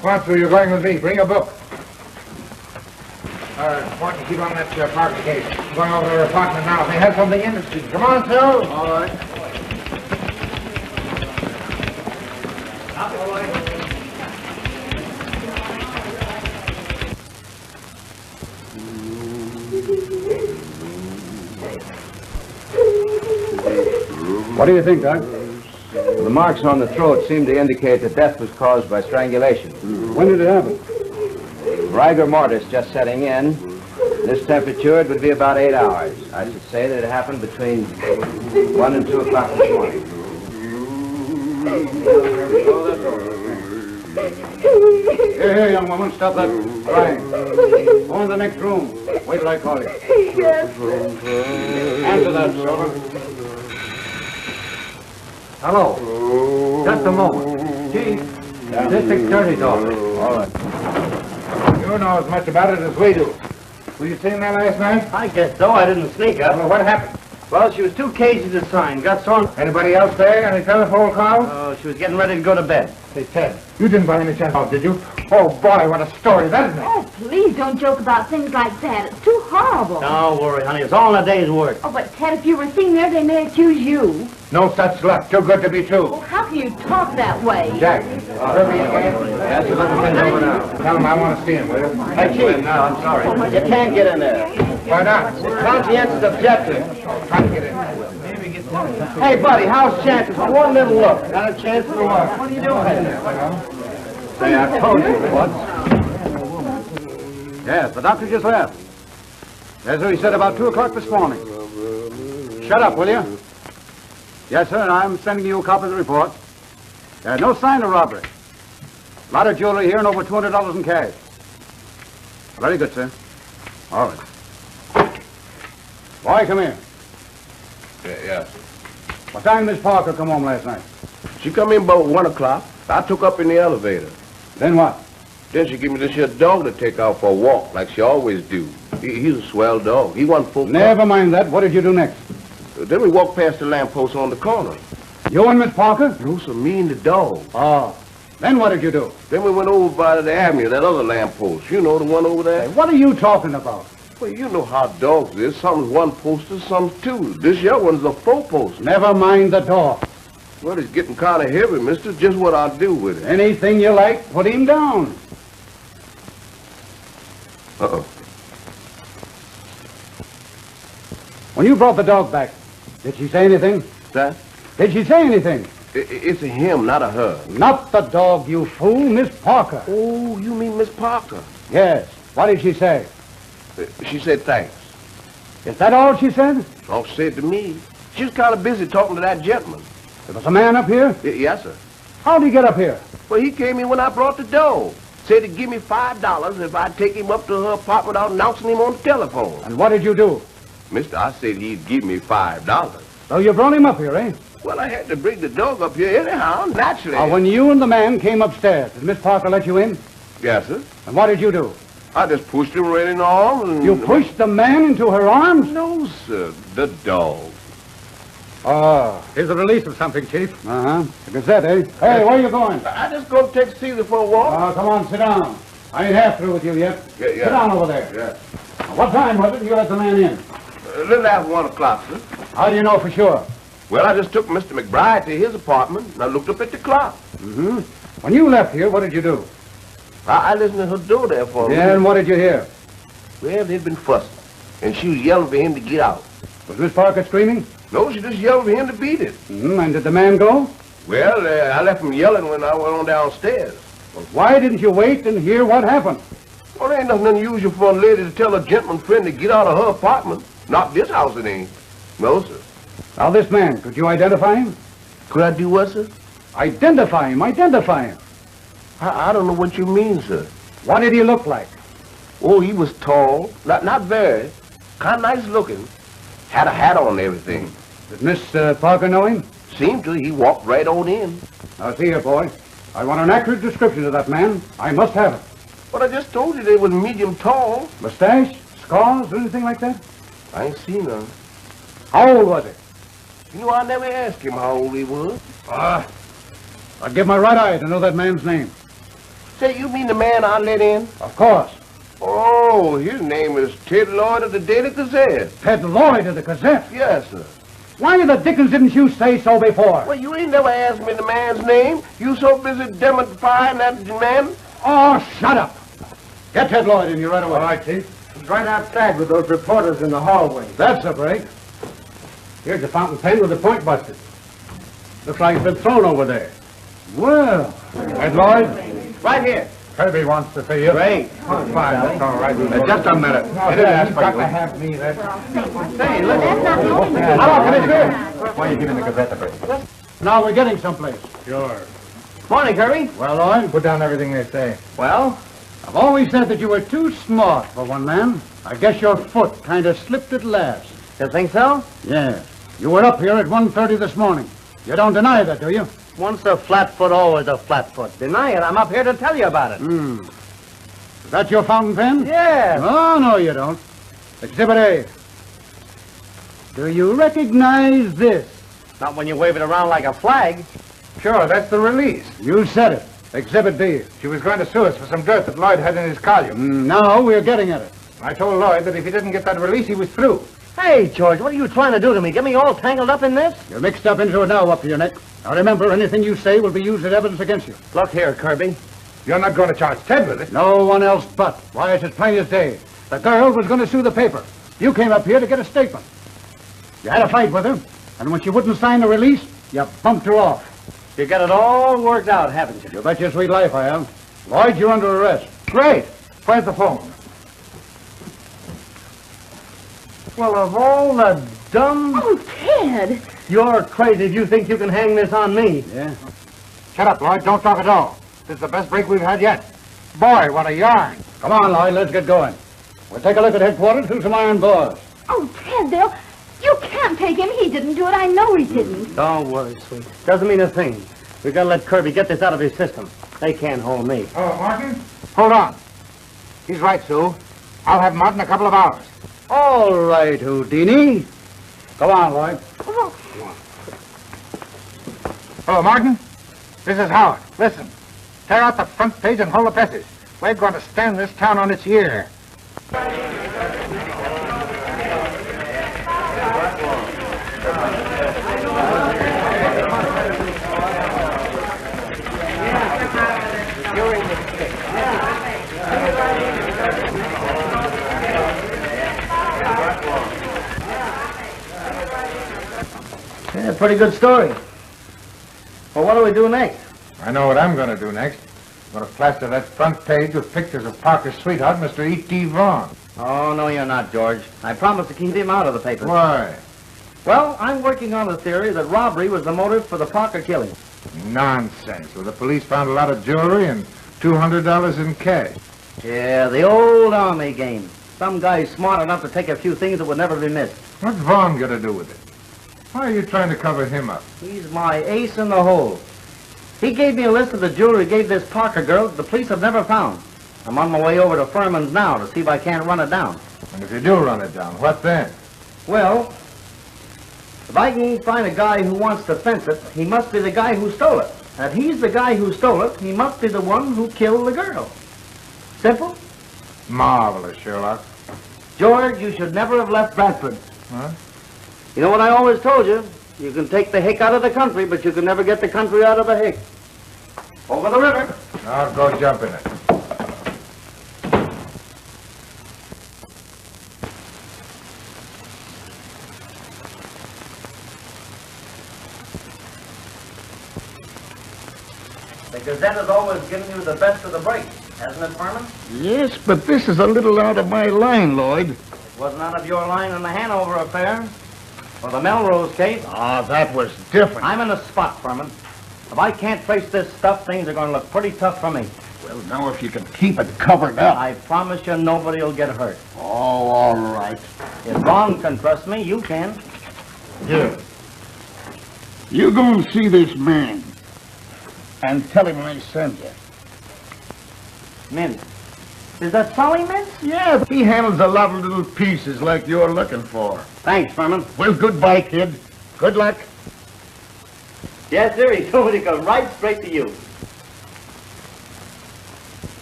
Come on, Sue, you're going with me. Bring a book. Important, keep on that Parker case. I'm going over to her apartment now. They have something interesting. Come on, Sue. All right. What do you think, Doc? The marks on the throat seem to indicate that death was caused by strangulation. When did it happen? Rigor mortis just setting in. This temperature, it would be about 8 hours. I should say that it happened between 1 and 2 o'clock this morning. Here, young woman, stop that crying. Go in the next room. Wait till I call you. Yes. Answer that, Silver. Hello. Just a moment. Chief, District Attorney's office. All right. You know as much about it as we do. Were you seen there last night? I guess so. I didn't sneak up. Well, what happened? Well, she was too cagey to sign. Got thrown. Anybody else there? Any telephone calls? Oh, she was getting ready to go to bed. Hey, Ted, you didn't by any chance, did you? Oh, boy, what a story that is. Oh, please don't joke about things like that. It's too horrible. Don't worry, honey. It's all in a day's work. Oh, but Ted, if you were seen there, they may accuse you. No such luck. Too good to be true. Oh, how can you talk that way? Jack, Herbie again? Yes, let the things over now. Tell him I want to see him, will you? Hey, Chief. No, I'm sorry. You can't get in there. Why not? Conscientious objector. Try to get in. Hey, buddy, how's chances for one little look? Not a chance for what? What are you doing? Say, I told you once. Yes, the doctor just left. That's what he said about 2 o'clock this morning. Shut up, will you? Yes, sir, and I'm sending you a copy of the report. There's no sign of robbery. A lot of jewelry here and over $200 in cash. Very good, sir. All right. Boy, come here. Yes. What time did Miss Parker come home last night? She come in about 1 o'clock. I took up in the elevator. Then what? Then she give me this here dog to take out for a walk, like she always do. He's a swell dog. He wasn't full. Never mind that. What did you do next? Then we walked past the lamppost on the corner. You and Miss Parker? No, sir, me and the dog. Oh. Then what did you do? Then we went over by the avenue, that other lamppost. You know, the one over there? Hey, what are you talking about? Well, you know how dogs is. Some's one poster, some's two. This here one's a 4-poster. Never mind the dog. Well, it's getting kind of heavy, mister. Just what I'll do with it. Anything you like, put him down. Uh-oh. When you brought the dog back, did she say anything? That? Did she say anything? It's a him, not a her. Not the dog, you fool. Miss Parker. Oh, you mean Miss Parker? Yes. What did she say? She said thanks. Is that all she said? All she said to me. She was kind of busy talking to that gentleman. There was a man up here? Yes, sir. How'd he get up here? Well, he came in when I brought the dog. Said he'd give me $5 if I'd take him up to her apartment without announcing him on the telephone. And what did you do? Mister, I said he'd give me $5. So you brought him up here, eh? Well, I had to bring the dog up here anyhow, naturally. When you and the man came upstairs, did Miss Parker let you in? Yes, sir. And what did you do? I just pushed him right in the arms and... You pushed the man into her arms? No, sir. The dog. Oh, here's a release of something, Chief. Uh-huh. The Gazette, eh? Hey, where are you going? I just go to take Caesar for a walk. Oh, come on, sit down. I ain't half through with you yet. Yeah. Sit down over there. Yeah. What time was it you let the man in? A little after 1 o'clock, sir. How do you know for sure? Well, I just took Mr. McBride to his apartment, and I looked up at the clock. Mm-hmm. When you left here, what did you do? I listened to her door there for a minute. Yeah, and what did you hear? Well, they'd been fussing, and she was yelling for him to get out. Was Miss Parker screaming? No, she just yelled for him to beat it. Mm-hmm. And did the man go? Well, I left him yelling when I went on downstairs. Well, why didn't you wait and hear what happened? Well, there ain't nothing unusual for a lady to tell a gentleman friend to get out of her apartment. Not this house, it ain't. No, sir. Now, this man, could you identify him? Could I do what, sir? Identify him. I don't know what you mean, sir. What did he look like? Oh, he was tall. Not very. Kind of nice looking. Had a hat on and everything. Did Miss Parker know him? Seemed to. He walked right on in. Now, see here, boy. I want an accurate description of that man. I must have it. But I just told you they was medium tall. Mustache? Scars? Or anything like that? I ain't seen none. How old was he? You know, I never asked him how old he was. I'd give my right eye to know that man's name. Say, you mean the man I let in? Of course. Oh, his name is Ted Lloyd of the Daily Gazette. Ted Lloyd of the Gazette? Yes, sir. Why the dickens didn't you say so before? Well, you ain't never asked me the man's name. You so busy demystifying that man. Oh, shut up. Get Ted Lloyd in here right away. All right, Chief. He's right outside with those reporters in the hallway. That's a break. Here's the fountain pen with the point busted. Looks like it's been thrown over there. Well, Ted Lloyd? Right here. Kirby wants to see you. Great. Fine, that's all right. Just a minute. He didn't ask for you. to have me there. Say, look. Hello, come in here. Why are you giving the Gazette the break? Now we're getting someplace. Sure. Morning, Kirby. Well, Lloyd, Put down everything they say. Well, I've always said that you were too smart for one man. I guess your foot kind of slipped at last. you think so? Yes. You were up here at 1:30 this morning. You don't deny that, do you? Once a flat foot, always a flat foot. Deny it. I'm up here to tell you about it. Is that your fountain pen? Yeah. Oh, no, you don't. Exhibit A. Do you recognize this? Not when you wave it around like a flag. Sure, that's the release. You said it. Exhibit B. She was going to sue us for some dirt that Lloyd had in his column. Now we're getting at it. I told Lloyd that if he didn't get that release, he was through. Hey, George, what are you trying to do to me? Get me all tangled up in this? You're mixed up into it now, up to your neck. Now remember, anything you say will be used as evidence against you. Look here, Kirby. You're not going to charge Ted with it. No one else but. Why, it's as plain as day. The girl was going to sue the paper. You came up here to get a statement. You had a fight with her, and when she wouldn't sign the release, you bumped her off. You got it all worked out, haven't you? You bet your sweet life I have. Lloyd, you're under arrest. Great. Where's the phone? Well, of all the dumb... Oh, Ted! You're crazy if you think you can hang this on me. Yeah? Shut up, Lloyd. Don't talk at all. This is the best break we've had yet. Boy, what a yarn. Come on, Lloyd, let's get going. We'll take a look at headquarters through some iron bars. Oh, Ted, you can't take him. He didn't do it. I know he didn't. Don't worry, sweet. Doesn't mean a thing. We've got to let Kirby get this out of his system. They can't hold me. Oh, Martin? Hold on. He's right, Sue. I'll have him out in a couple of hours. All right, Houdini. Go on, Lloyd. Hello, Martin. This is Howard. Listen. Tear out the front page and hold the presses. We're going to stand this town on its ear. Yeah, pretty good story. Well, what do we do next? I know what I'm going to do next. I'm going to plaster that front page with pictures of Parker's sweetheart, Mr. E.T. Vaughn. Oh, no, you're not, George. I promised to keep him out of the paper. Why? Well, I'm working on the theory that robbery was the motive for the Parker killing. Nonsense. Well, the police found a lot of jewelry and $200 in cash. Yeah, the old army game. Some guy's smart enough to take a few things that would never be missed. What's Vaughn got to do with it? Why are you trying to cover him up? He's my ace in the hole. He gave me a list of the jewelry he gave this Parker girl that the police have never found. I'm on my way over to Furman's now to see if I can't run it down. And if you do run it down, what then? Well, if I can find a guy who wants to fence it, he must be the guy who stole it. And if he's the guy who stole it, he must be the one who killed the girl. Simple? Marvelous, Sherlock. George, you should never have left Bradford. Huh? You know what I always told you? You can take the hick out of the country, but you can never get the country out of the hick. Over the river. I'll go jump in it. The Gazette has always given you the best of the break, hasn't it, Furman? Yes, but this is a little out of my line, Lloyd. It wasn't out of your line in the Hanover affair. Or the Melrose case. Ah, that was different. I'm in a spot, Furman. If I can't trace this stuff, things are going to look pretty tough for me. Well, now, if you can keep it covered up. I promise you nobody will get hurt. Oh, all right. If Vaughn can trust me, you can. Here. You go and see this man. And tell him I sent you. Mint. Is that Solly Mint? Yeah, he handles a lot of little pieces like you're looking for. Thanks, Furman. Well, goodbye, kid. Good luck. Yes, sir. He told me to come right straight to you.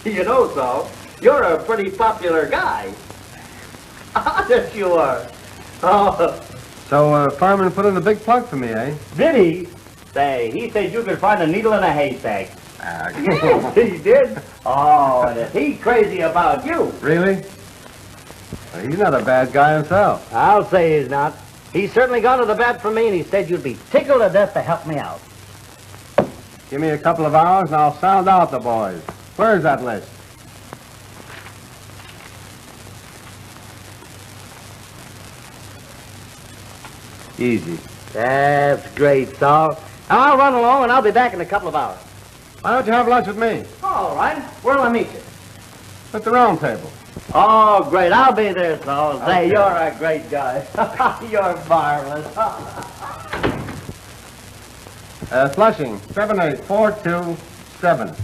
You know, Saul, you're a pretty popular guy. Yes, you are. Oh. So, Fireman put in a big plug for me, eh? Did he? Say, he said you could find a needle in a haystack. He did? Oh, and is he crazy about you? Really? Well, he's not a bad guy himself. I'll say he's not. He's certainly gone to the bat for me, and he said you'd be tickled to death to help me out. Give me a couple of hours, and I'll sound out the boys. Where's that list? Easy. That's great, Saul. I'll run along, and I'll be back in a couple of hours. Why don't you have lunch with me? All right. Where'll I meet you? At the round table. Oh, great. I'll be there, Saul. Say, you're a great guy. You're marvelous. Flushing, 78427.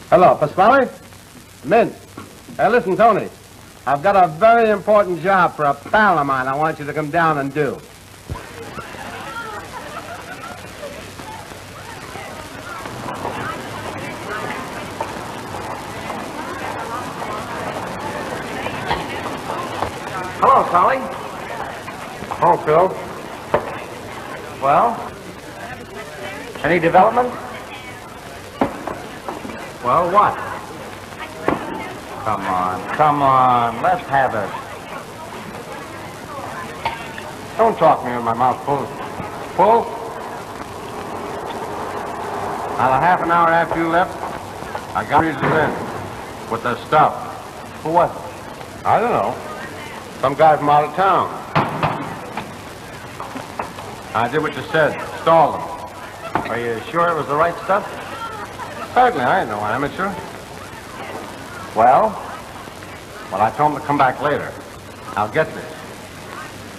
Hello, Pasquale? Mint. Listen, Tony. I've got a very important job for a pal of mine I want you to come down and do. Hello, Solly. Oh, Phil. Well? Any development? Well, what? Come on, let's have it. Don't talk me with my mouth full. Full? About a half an hour after you left, I got reasons in with the stuff. Who was it? I don't know. Some guy from out of town. I did what you said. Stalled him. Are you sure it was the right stuff? Certainly, I ain't no amateur. Well? Well, I told him to come back later. Now get this.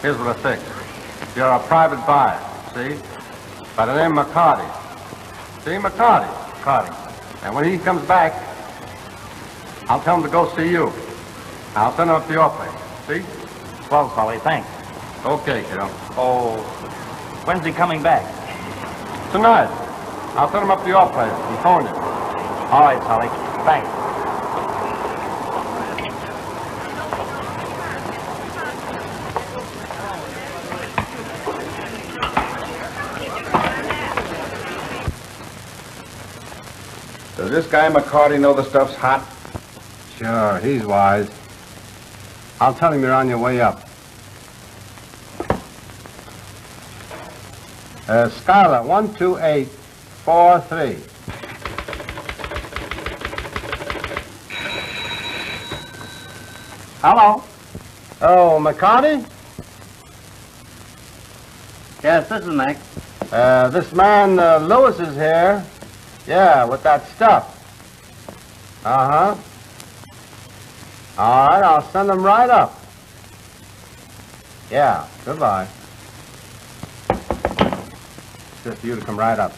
Here's what I think. You're a private buyer, see? By the name of McCarty. See, McCarty? Carty. And when he comes back, I'll tell him to go see you. I'll send him up to your place. See? Well, Solly, thanks. Okay, kiddo. Oh, when's he coming back? Tonight. I'll send him up to your place and phone you. All right, Solly. Thanks. Does this guy McCarty know the stuff's hot? Sure, he's wise. I'll tell him you're on your way up. Scarlet, 12843. Hello? Oh, McCarty? Yes, this is Mac. This man, Lewis, is here. Yeah, with that stuff. Uh-huh. All right, I'll send him right up. Yeah, goodbye. Just for you to come right up.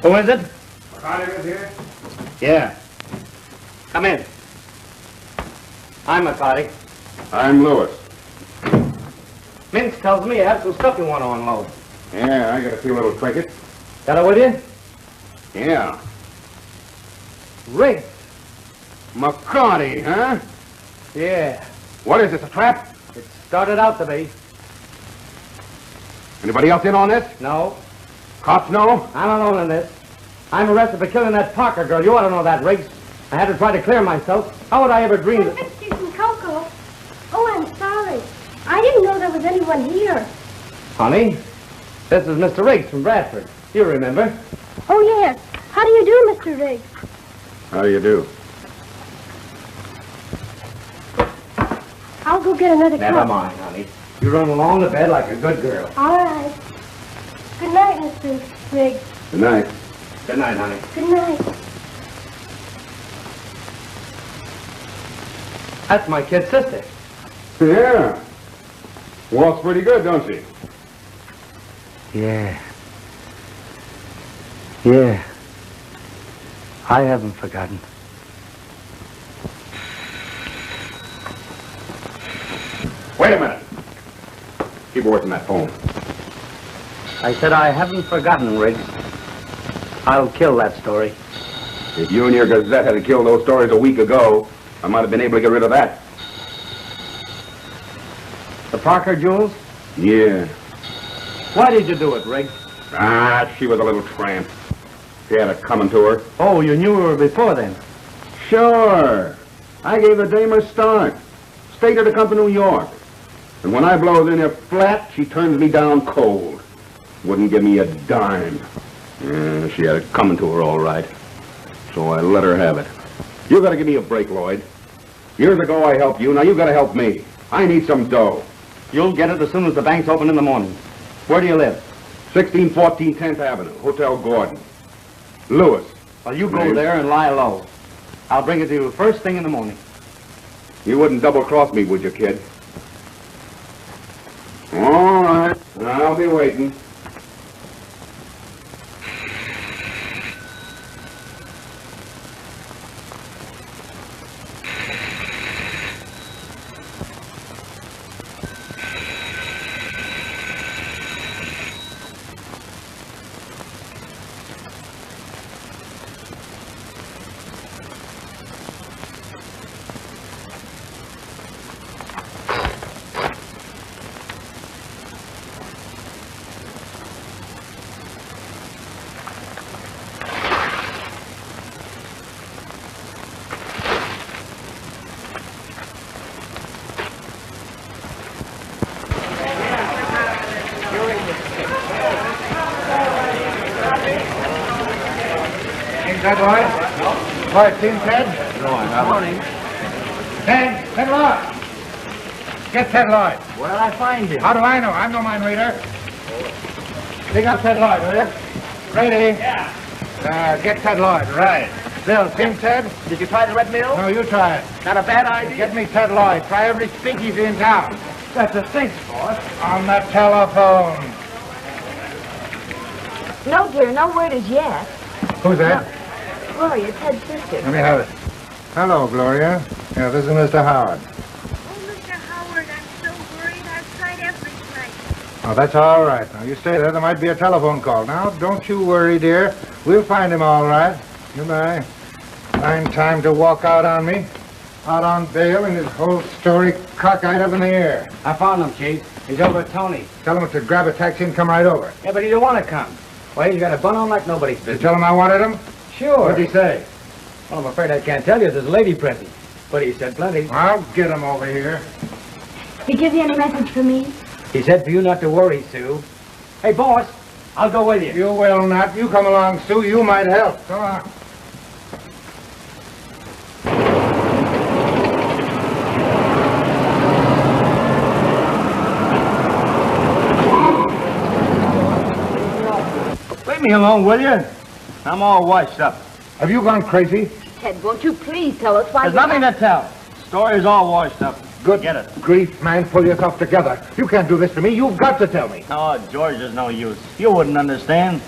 Who is it? McCarty here? Yeah. Come in. I'm McCarty. I'm Lewis. Mintz tells me you have some stuff you want to unload. Yeah, I got a few little trinkets. Got it with you? Yeah. Riggs. McCarty, huh? Yeah. What is this, a trap? It started out to be. Anybody else in on this? No. Cops know? I'm alone in this. I'm arrested for killing that Parker girl. You ought to know that, Riggs. I had to try to clear myself. How would I ever dream I fixed you some cocoa. Oh, I'm sorry. I didn't know there was anyone here. Honey, this is Mr. Riggs from Bradford. You remember? Oh, yes. How do you do, Mr. Riggs? How do you do? I'll go get another cup. Never mind, honey. You run along to bed like a good girl. All right. Good night, Mr. Riggs. Good night. Good night, honey. Good night. That's my kid sister. Yeah. Walks pretty good, don't she? Yeah. Yeah. I haven't forgotten. Wait a minute. Keep away from that phone. I said I haven't forgotten, Riggs. I'll kill that story. If you and your Gazette had killed those stories a week ago, I might have been able to get rid of that. The Parker jewels? Yeah. Why did you do it, Riggs? Ah, she was a little tramp. She had it coming to her. Oh, you knew her before then? Sure. I gave the dame a start. Stayed her to come to New York. And when I blows in her flat, she turns me down cold. Wouldn't give me a dime. Yeah, she had it coming to her all right. So I let her have it. You gotta give me a break, Lloyd. Years ago I helped you, now you gotta help me. I need some dough. You'll get it as soon as the bank's open in the morning. Where do you live? 1614 10th Avenue, Hotel Gordon. Lewis. Well, you go there and lie low. I'll bring it to you first thing in the morning. You wouldn't double-cross me, would you, kid? All right. I'll be waiting. Ted Lloyd? Lloyd, seen Ted? No, I haven't. Ted Lloyd. Get Ted Lloyd. Where'd I find him? How do I know? I'm no mind reader. Dig up Ted Lloyd, will you? Ready? Yeah. Get Ted Lloyd, right. Bill, seen Ted? Did you try the Red Mill? No, you try it. Not a bad idea. Get me Ted Lloyd. Try every speakeasy in town. That's a cinch, boss. On the telephone. No, dear, no word as yet. Who's that? Gloria, Ted's sister. Let me have it. Hello, Gloria. Yeah, this is Mr. Howard. Oh, Mr. Howard, I'm so worried. I've tried every place. Oh, that's all right. Now, you stay there. There might be a telephone call. Now, don't you worry, dear. We'll find him all right. Goodbye. Find time to walk out on me. Out on bail and his whole story cockeyed up in the air. I found him, Chief. He's over at Tony. Tell him to grab a taxi and come right over. Yeah, but he don't want to come. Well, he's got a bun on like nobody's You business. tell him I wanted him? Sure. What'd he say? Well, I'm afraid I can't tell you. There's a lady present. But he said plenty. I'll get him over here. He give you any message for me? He said for you not to worry, Sue. Hey, boss, I'll go with you. You will not. You come along, Sue. You might help. Come on. Leave me alone, will you? I'm all washed up. Have you gone crazy? Ted, won't you please tell us why There's nothing to tell. Story's all washed up. Good Get it. grief, man. Pull yourself together. You can't do this to me. You've got to tell me. Oh, George, there's no use. You wouldn't understand.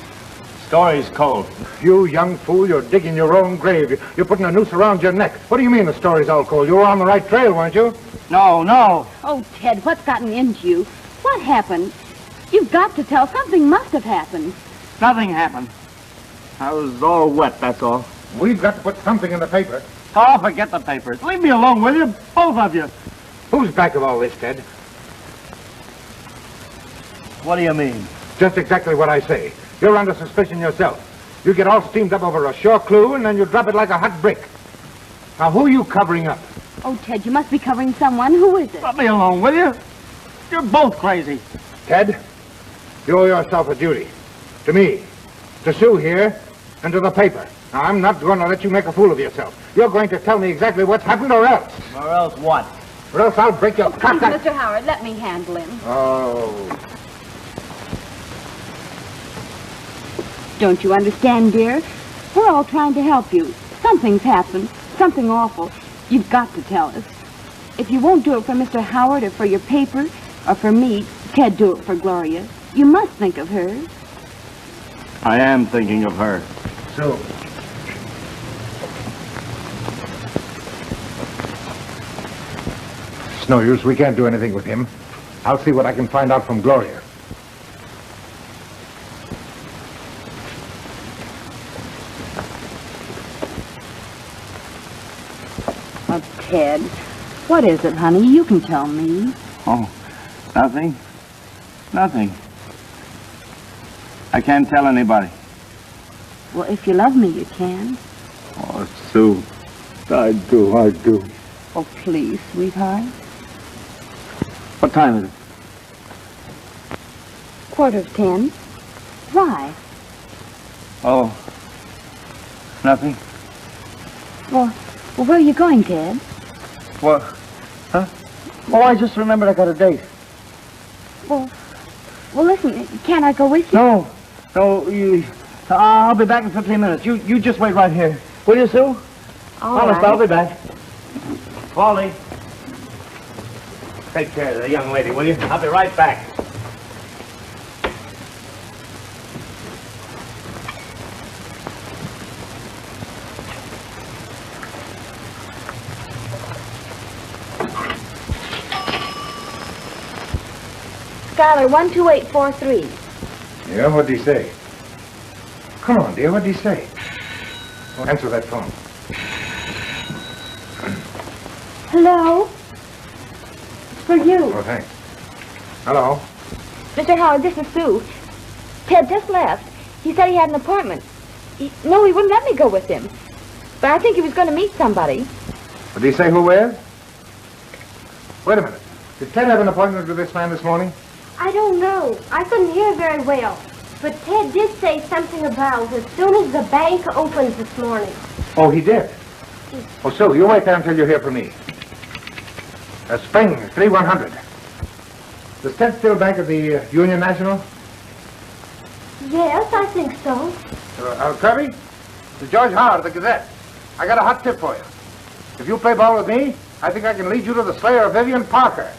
Story's cold. You young fool, you're digging your own grave. You're putting a noose around your neck. What do you mean the story's all cold? You were on the right trail, weren't you? No. Oh, Ted, what's gotten into you? What happened? You've got to tell. Something must have happened. Nothing happened. I was all wet, that's all. We've got to put something in the paper. Oh, forget the papers. Leave me alone, will you? Both of you. Who's back of all this, Ted? What do you mean? Just exactly what I say. You're under suspicion yourself. You get all steamed up over a sure clue, and then you drop it like a hot brick. Now, who are you covering up? Oh, Ted, you must be covering someone. Who is it? Let me alone, will you? You're both crazy. Ted, you owe yourself a duty. To me, to Sue here, and to the paper. Now, I'm not going to let you make a fool of yourself. You're going to tell me exactly what's happened, or else. Or else what? Or else I'll break your cock. Please, Mr. Howard, let me handle him. Oh. Don't you understand, dear? We're all trying to help you. Something's happened. Something awful. You've got to tell us. If you won't do it for Mr. Howard or for your paper or for me, Ted, do it for Gloria. You must think of her. I am thinking of her. So. It's no use. We can't do anything with him. I'll see what I can find out from Gloria. Oh, Ted, what is it, honey? You can tell me. Oh, nothing. Nothing. I can't tell anybody. Well, if you love me, you can. Oh, Sue. I do. Oh, please, sweetheart. What time is it? 10:15. Why? Oh, nothing. Well, where are you going, Ted? What? Huh? Oh, I just remembered I got a date. Well, listen, can't I go with you? No, you... I'll be back in 15 minutes. You just wait right here. Will you, Sue? Honest, I'll be back. Wally, take care of the young lady, will you? I'll be right back. Skylar, 12843. Yeah, what'd he say? Come on, dear, what'd he say? Well, answer that phone. Hello? It's for you. Oh, thanks. Hello? Mr. Howard, this is Sue. Ted just left. He said he had an appointment. He wouldn't let me go with him. But I think he was going to meet somebody. Did he say who where? Wait a minute. Did Ted have an appointment with this man this morning? I don't know. I couldn't hear very well. But Ted did say something about as soon as the bank opens this morning. Oh, he did? Oh, Sue, you wait there until you hear from me. Spring, 3100. Does Ted still bank at the Union National? Yes, I think so. Kirby? This is George Howard of the Gazette. I got a hot tip for you. If you play ball with me, I think I can lead you to the slayer of Vivian Parker.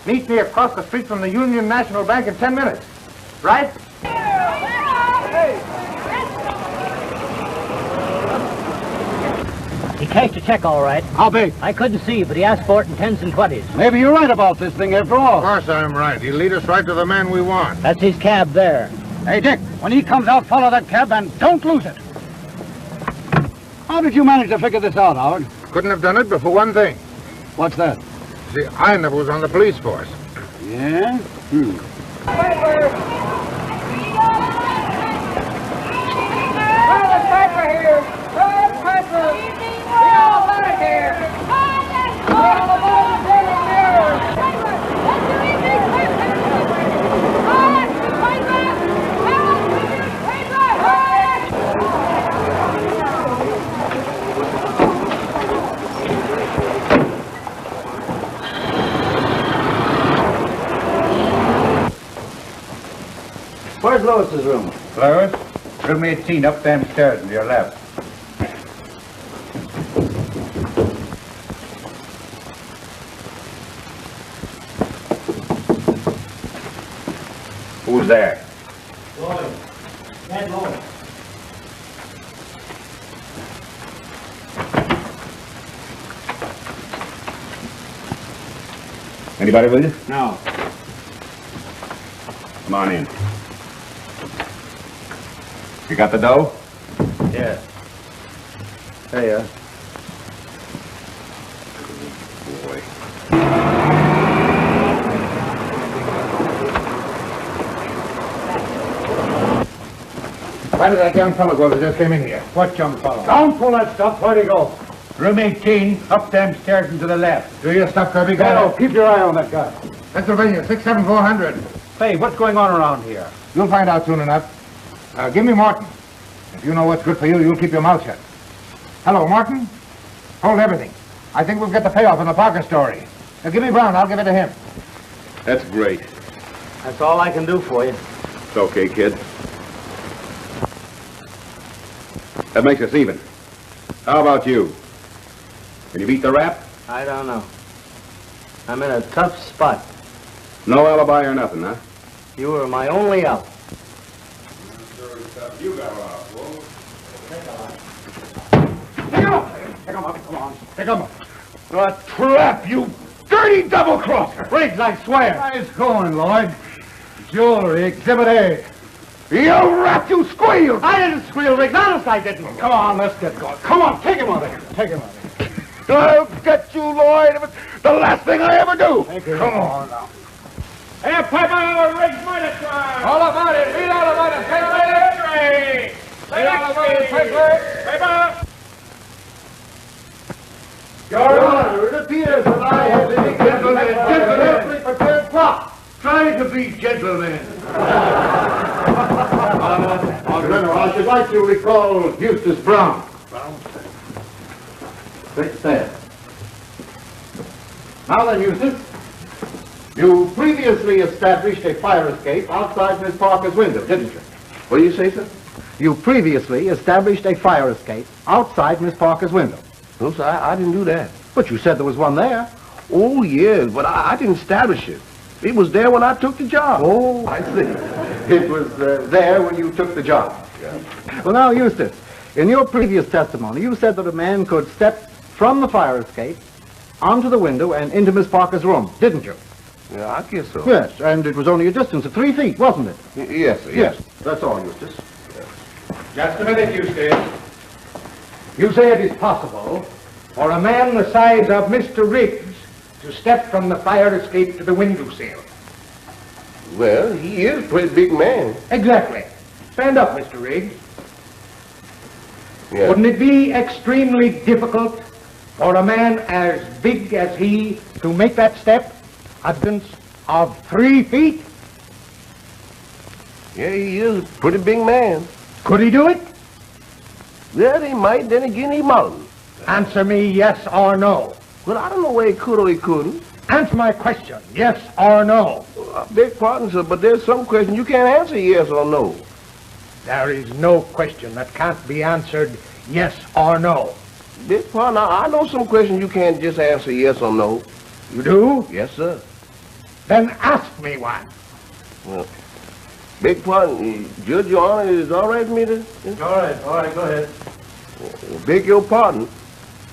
Meet me across the street from the Union National Bank in 10 minutes. Right? He cashed a check all right. How big? I couldn't see, but he asked for it in 10s and 20s. Maybe you're right about this thing after all. Of course I'm right. He'll lead us right to the man we want. That's his cab there. Hey, Dick, when he comes out, follow that cab and don't lose it. How did you manage to figure this out, Howard? Couldn't have done it but for one thing. What's that? See, I never was on the police force. Yeah? Piper here! Piper! Get all out of here! Where's Lois's room? Lois, room 18 up them stairs to your left. Who's there? Lloyd. Ted Lloyd. Anybody with you? No. Come on in. You got the dough? Yeah. There you are. Boy. Where did that young fellow go that just came in here? What young fellow? Don't pull that stuff. Where'd he go? Room 18, up them stairs and to the left. Do your stuff, Kirby. Go Hello, ahead. keep your eye on that guy. Pennsylvania, 67400. Hey, what's going on around here? You'll find out soon enough. Give me Morton. If you know what's good for you, you'll keep your mouth shut. Hello, Morton. Hold everything. I think we'll get the payoff in the Parker story. Now, give me Brown. I'll give it to him. That's great. That's all I can do for you. It's okay, kid. That makes us even. How about you? Can you beat the rap? I don't know. I'm in a tough spot. No alibi or nothing, huh? You were my only out. You got out, Pick him up! Pick him up, come on. Pick him up. A trap, you dirty double-crosser! Riggs, I swear. Nice going, Lloyd. Jewelry, Exhibit A. You rat, you squealed! I didn't squeal, Riggs. Honest, I didn't. Come on, let's get going. Come on, take him out of here. Take him out of here. I'll get you, Lloyd, if it's the last thing I ever do. Come on now. Hey, Piper, Riggs might have tried. All about it. Read all about it. Paper. Read all about it. Paper. Your Honor, it appears that I have been gentlemen prepared plot. Try to be gentlemen. General, I should like to recall Eustace Brown. Sit there. Now then, Eustace, you previously established a fire escape outside Miss Parker's window, didn't you? What do you say, sir? You previously established a fire escape outside Miss Parker's window. No, sir, I didn't do that. But you said there was one there. Oh, yes, but I didn't establish it. It was there when I took the job. Oh, I see. It was there when you took the job. Yeah. Well, now, Eustace, in your previous testimony, you said that a man could step from the fire escape onto the window and into Miss Parker's room, didn't you? Yeah, I guess so. Yes, and it was only a distance of 3 feet, wasn't it? Yes, sir, yes. That's all, Eustace. Just a minute, Eustace. You say it is possible for a man the size of Mr. Riggs to step from the fire escape to the window sill. Well, he is a pretty big man. Exactly. Stand up, Mr. Riggs. Yeah. Wouldn't it be extremely difficult for a man as big as he to make that step, a distance of 3 feet? Yeah, he is a pretty big man. Could he do it? Well, he might, then again he mightn't. Answer me yes or no. Well, I don't know whether he could or he couldn't. Answer my question, yes or no. I beg pardon, sir, but there's some question you can't answer yes or no. There is no question that can't be answered yes or no. Beg pardon, I know some questions you can't just answer yes or no. You do? Yes, sir. Then ask me one. Well, beg pardon, Judge, Your Honor, is it all right for me to... All right, go ahead. Well, beg your pardon,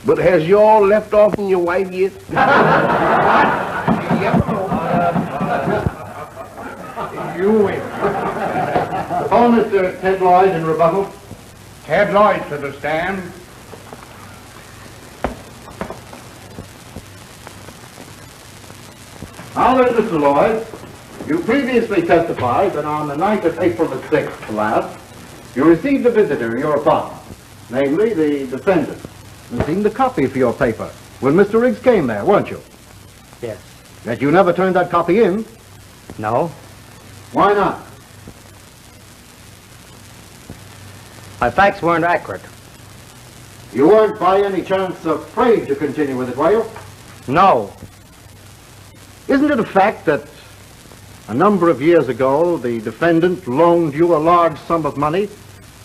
but has you all left off from your wife yet? You win. Call Mr. Ted Lloyd in rebuttal. Ted Lloyd to the stand. Now then, Mr. Lloyd, you previously testified that on the night of April the 6th last, you received a visitor in your apartment, namely the defendant. Received a copy for your paper when Mr. Riggs came there, weren't you? Yes. Yet you never turned that copy in. No. Why not? My facts weren't accurate. You weren't by any chance afraid to continue with it, were you? No. Isn't it a fact that a number of years ago the defendant loaned you a large sum of money,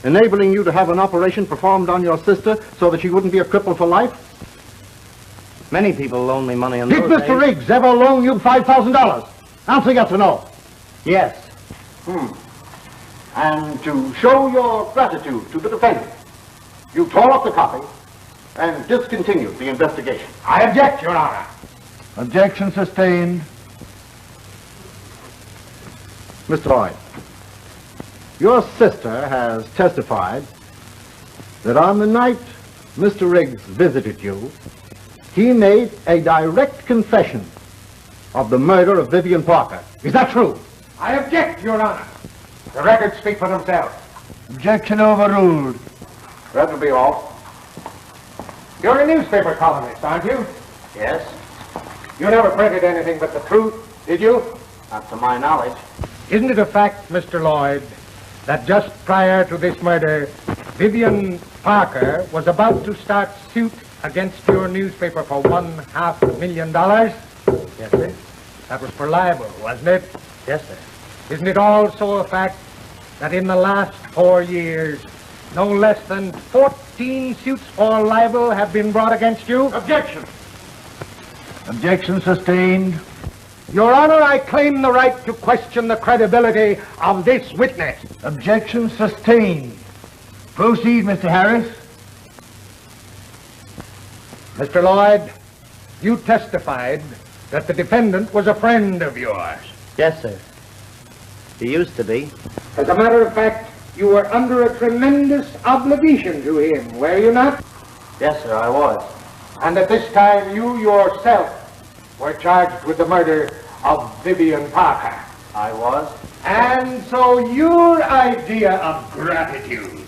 enabling you to have an operation performed on your sister so that she wouldn't be a cripple for life? Many people loan me money on Did those Mr. days. Riggs ever loan you $5,000? Answer yes or no. Yes. And to show your gratitude to the defendant, you tore up the copy and discontinued the investigation. I object, Your Honor. Objection sustained. Mr. Lloyd, your sister has testified that on the night Mr. Riggs visited you, he made a direct confession of the murder of Vivian Parker. Is that true? I object, Your Honor. The records speak for themselves. Objection overruled. That'll be all. You're a newspaper columnist, aren't you? Yes, You never printed anything but the truth, did you? not to my knowledge. Isn't it a fact, Mr. Lloyd, that just prior to this murder, Vivian Parker was about to start suit against your newspaper for $500,000? Yes, sir. That was for libel, wasn't it? Yes, sir. Isn't it also a fact that in the last 4 years, no less than 14 suits for libel have been brought against you? Objection. Objection sustained. Your Honor, I claim the right to question the credibility of this witness. Objection sustained. Proceed, Mr. Harris. Mr. Lloyd, you testified that the defendant was a friend of yours. Yes, sir. He used to be. As a matter of fact, you were under a tremendous obligation to him, were you not? Yes, sir, I was. And at this time, you yourself were charged with the murder of Vivian Parker. I was. And so your idea of gratitude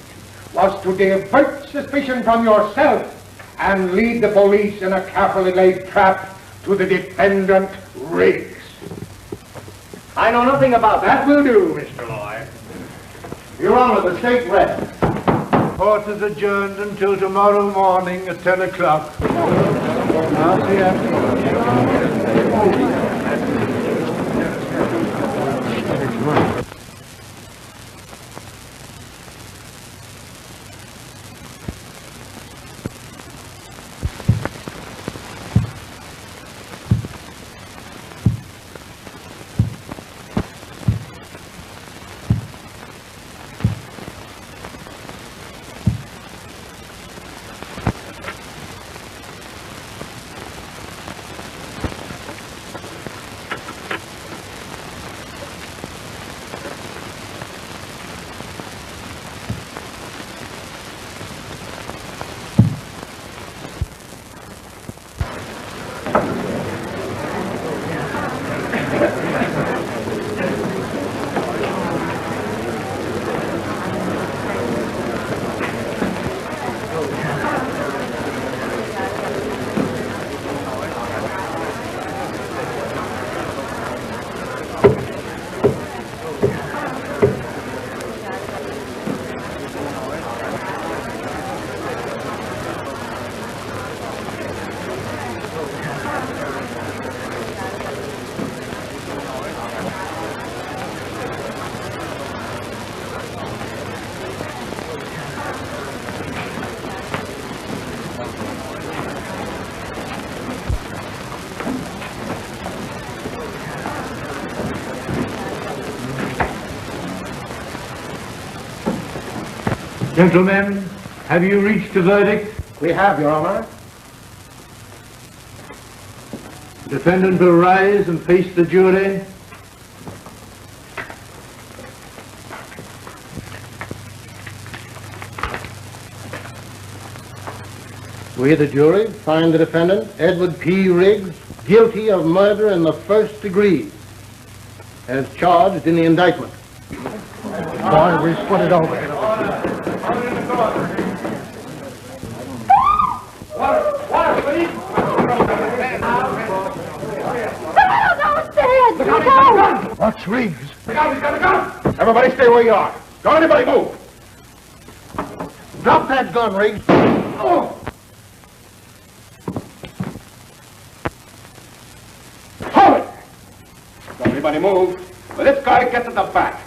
was to divert suspicion from yourself and lead the police in a carefully laid trap to the defendant, Riggs. I know nothing about that. Will do, Mr. Lloyd. Your Honor, the state rests. Court is adjourned until tomorrow morning at 10 o'clock. I'll see you. Gentlemen, have you reached a verdict? We have, Your Honor. Defendant will rise and face the jury. We, the jury, find the defendant, Edward P. Riggs, guilty of murder in the first degree, as charged in the indictment. Boy, we split it over. Water, please. What's Riggs? Look out, he's got a gun. Everybody stay where you are. Don't anybody move. Drop that gun, Riggs. Oh. Hold it! Don't anybody move. Well, this guy gets at the back.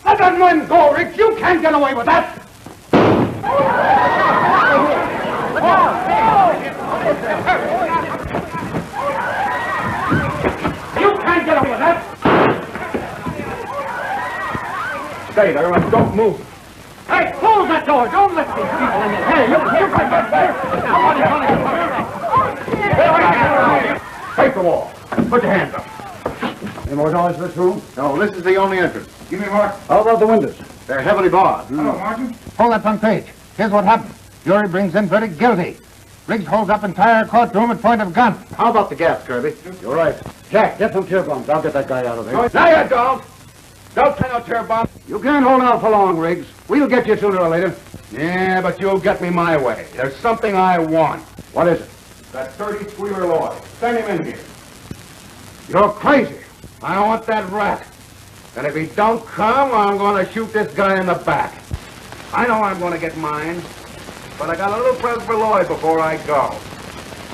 Let that man go, Riggs. You can't get away with that. You can't get away with that. Stay there and don't move. Hey, close that door. Don't let these people in here. Hey, you come back there. Face the wall. Put your hands up. More doors for this room? No, this is the only entrance. Give me more. How about the windows? They're heavily barred. Hello, Martin. Hold that tongue page. Here's what happened. Jury brings in verdict guilty. Riggs holds up entire courtroom at point of gun. How about the gas, Kirby? You're right. Jack, get some tear bombs. I'll get that guy out of there. No, you don't. Don't play no tear bomb. You can't hold out for long, Riggs. We'll get you sooner or later. Yeah, but you'll get me my way. There's something I want. What is it? That 30-squealer Lloyd. Send him in here. You're crazy. I want that rat. And if he don't come, I'm going to shoot this guy in the back. I know I'm going to get mine, but I got a little present for Lloyd before I go.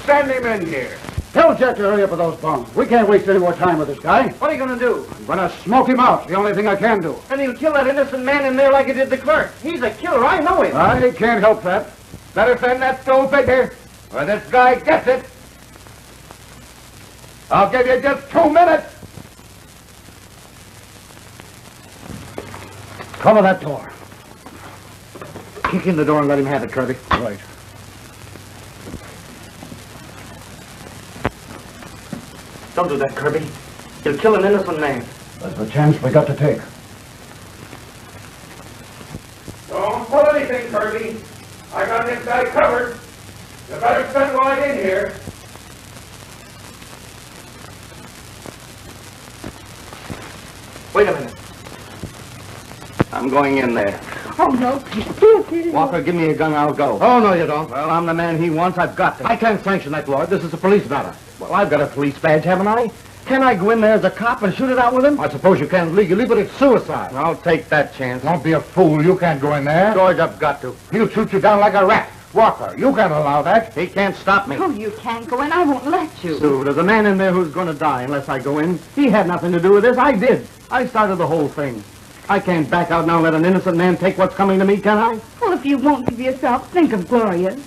Send him in here. Tell Jack to hurry up with those bombs. We can't waste any more time with this guy. What are you going to do? I'm going to smoke him out. The only thing I can do. And he'll kill that innocent man in there like he did the clerk. He's a killer. I know him. I can't help that. Better send that stove figure, or this guy gets it. I'll give you just 2 minutes. Cover that door. Kick in the door and let him have it, Kirby. Right. Don't do that, Kirby. You'll kill an innocent man. That's the chance we got to take. Don't pull anything, Kirby. I got this guy covered. You better send Lloyd in here. Wait a minute. I'm going in there. Oh, no, please. Walker, give me a gun, I'll go. Oh, no, you don't. Well, I'm the man he wants. I've got to. I can't sanction that, Lloyd. This is a police matter. Well, I've got a police badge, haven't I? Can I go in there as a cop and shoot it out with him? I suppose you can legally, but it's suicide. I'll take that chance. Don't be a fool. You can't go in there. George, I've got to. He'll shoot you down like a rat. Walker, you can't allow that. He can't stop me. Oh, you can't go in. I won't let you. Sue, there's a man in there who's going to die unless I go in. He had nothing to do with this. I did. I started the whole thing. I can't back out now and let an innocent man take what's coming to me, can I? Well, if you won't give yourself, think of Gloria.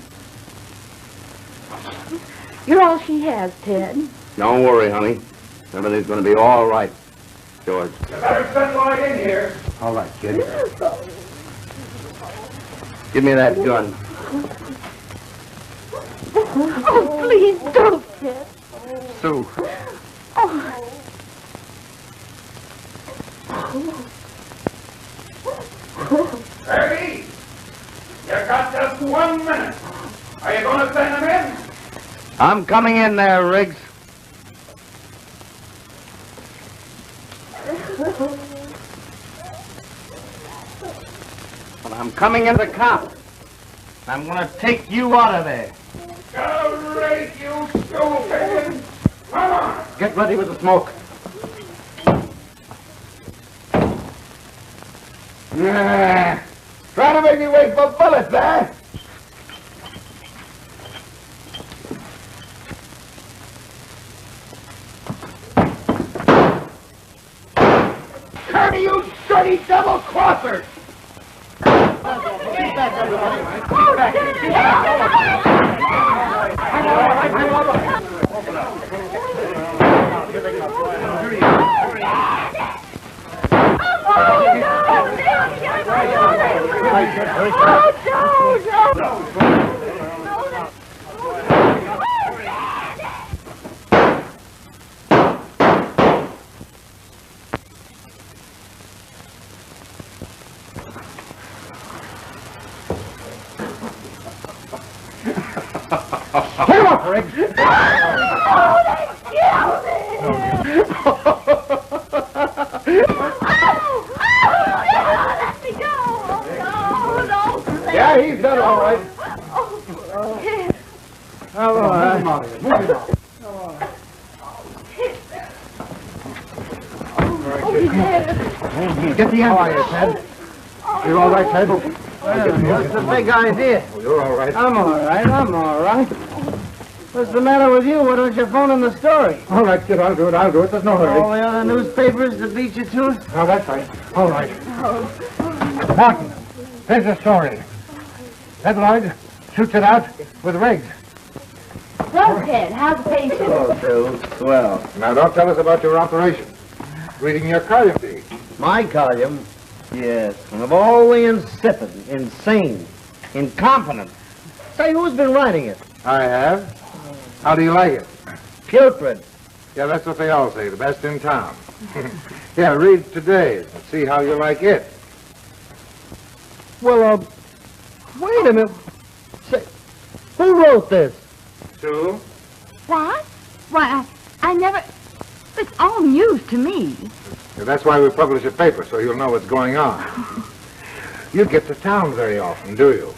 You're all she has, Ted. Don't worry, honey. Everything's going to be all right, George. You better send Lloyd in here. All right, kid. Give me that gun. Oh, please don't, Ted. Sue. Oh. Kirby, you got just 1 minute. Are you going to send him in? I'm coming in there, Riggs. Well, I'm coming in the cop. I'm going to take you out of there. Go right, you stupid. Come on. Get ready with the smoke. Trying to make me wait for bullets, eh? Kirby, you dirty double-crosser! Get him up, Riggs. Yeah, he's done all right. All right. Move him out. Get the ambulance, Ted. You're all right, Ted? What's the big idea? Oh, you're all right. I'm all right. I'm all right. What's the matter with you? Why don't you phone in the story? All right, kid, I'll do it. There's no hurry. All the other newspapers that beat you to it? Oh, that's right. All right. Martin, there's the story. Ted Lloyd shoots it out with Riggs. Well, Ted, how's the patient? Oh, Phil. Well. Now, don't tell us about your operation. Reading your column, Dee. My column? Yes. And of all the insipid, insane, incompetent. Say, who's been writing it? I have. How do you like it? Putrid. Yeah, that's what they all say. The best in town. Yeah, read today's and see how you like it. Well, wait a minute. Say, who wrote this? Sue? What? Why, I never... It's all news to me. Yeah, that's why we publish a paper, so you'll know what's going on. You get to town very often, do you?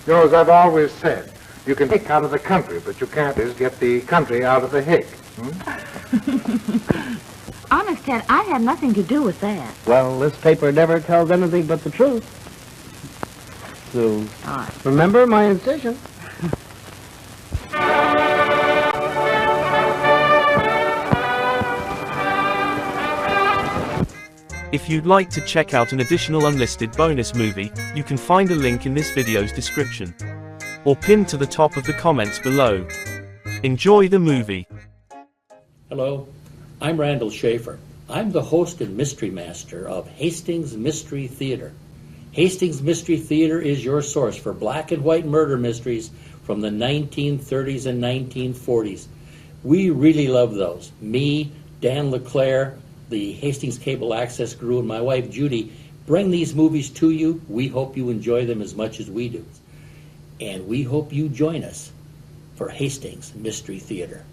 You know, as I've always said, you can hick out of the country, but you can't get the country out of the hick. Honest, Ted, I had nothing to do with that. Well, this paper never tells anything but the truth. So, All right. remember my incision. If you'd like to check out an additional unlisted bonus movie, you can find a link in this video's description, or pinned to the top of the comments below. Enjoy the movie. Hello, I'm Randall Schaefer. I'm the host and mystery master of Hastings Mystery Theater. Hastings Mystery Theater is your source for black and white murder mysteries from the 1930s and 1940s. We really love those. Me, Dan LeClaire, the Hastings Cable Access crew, and my wife Judy bring these movies to you. We hope you enjoy them as much as we do. And we hope you join us for Hastings Mystery Theater.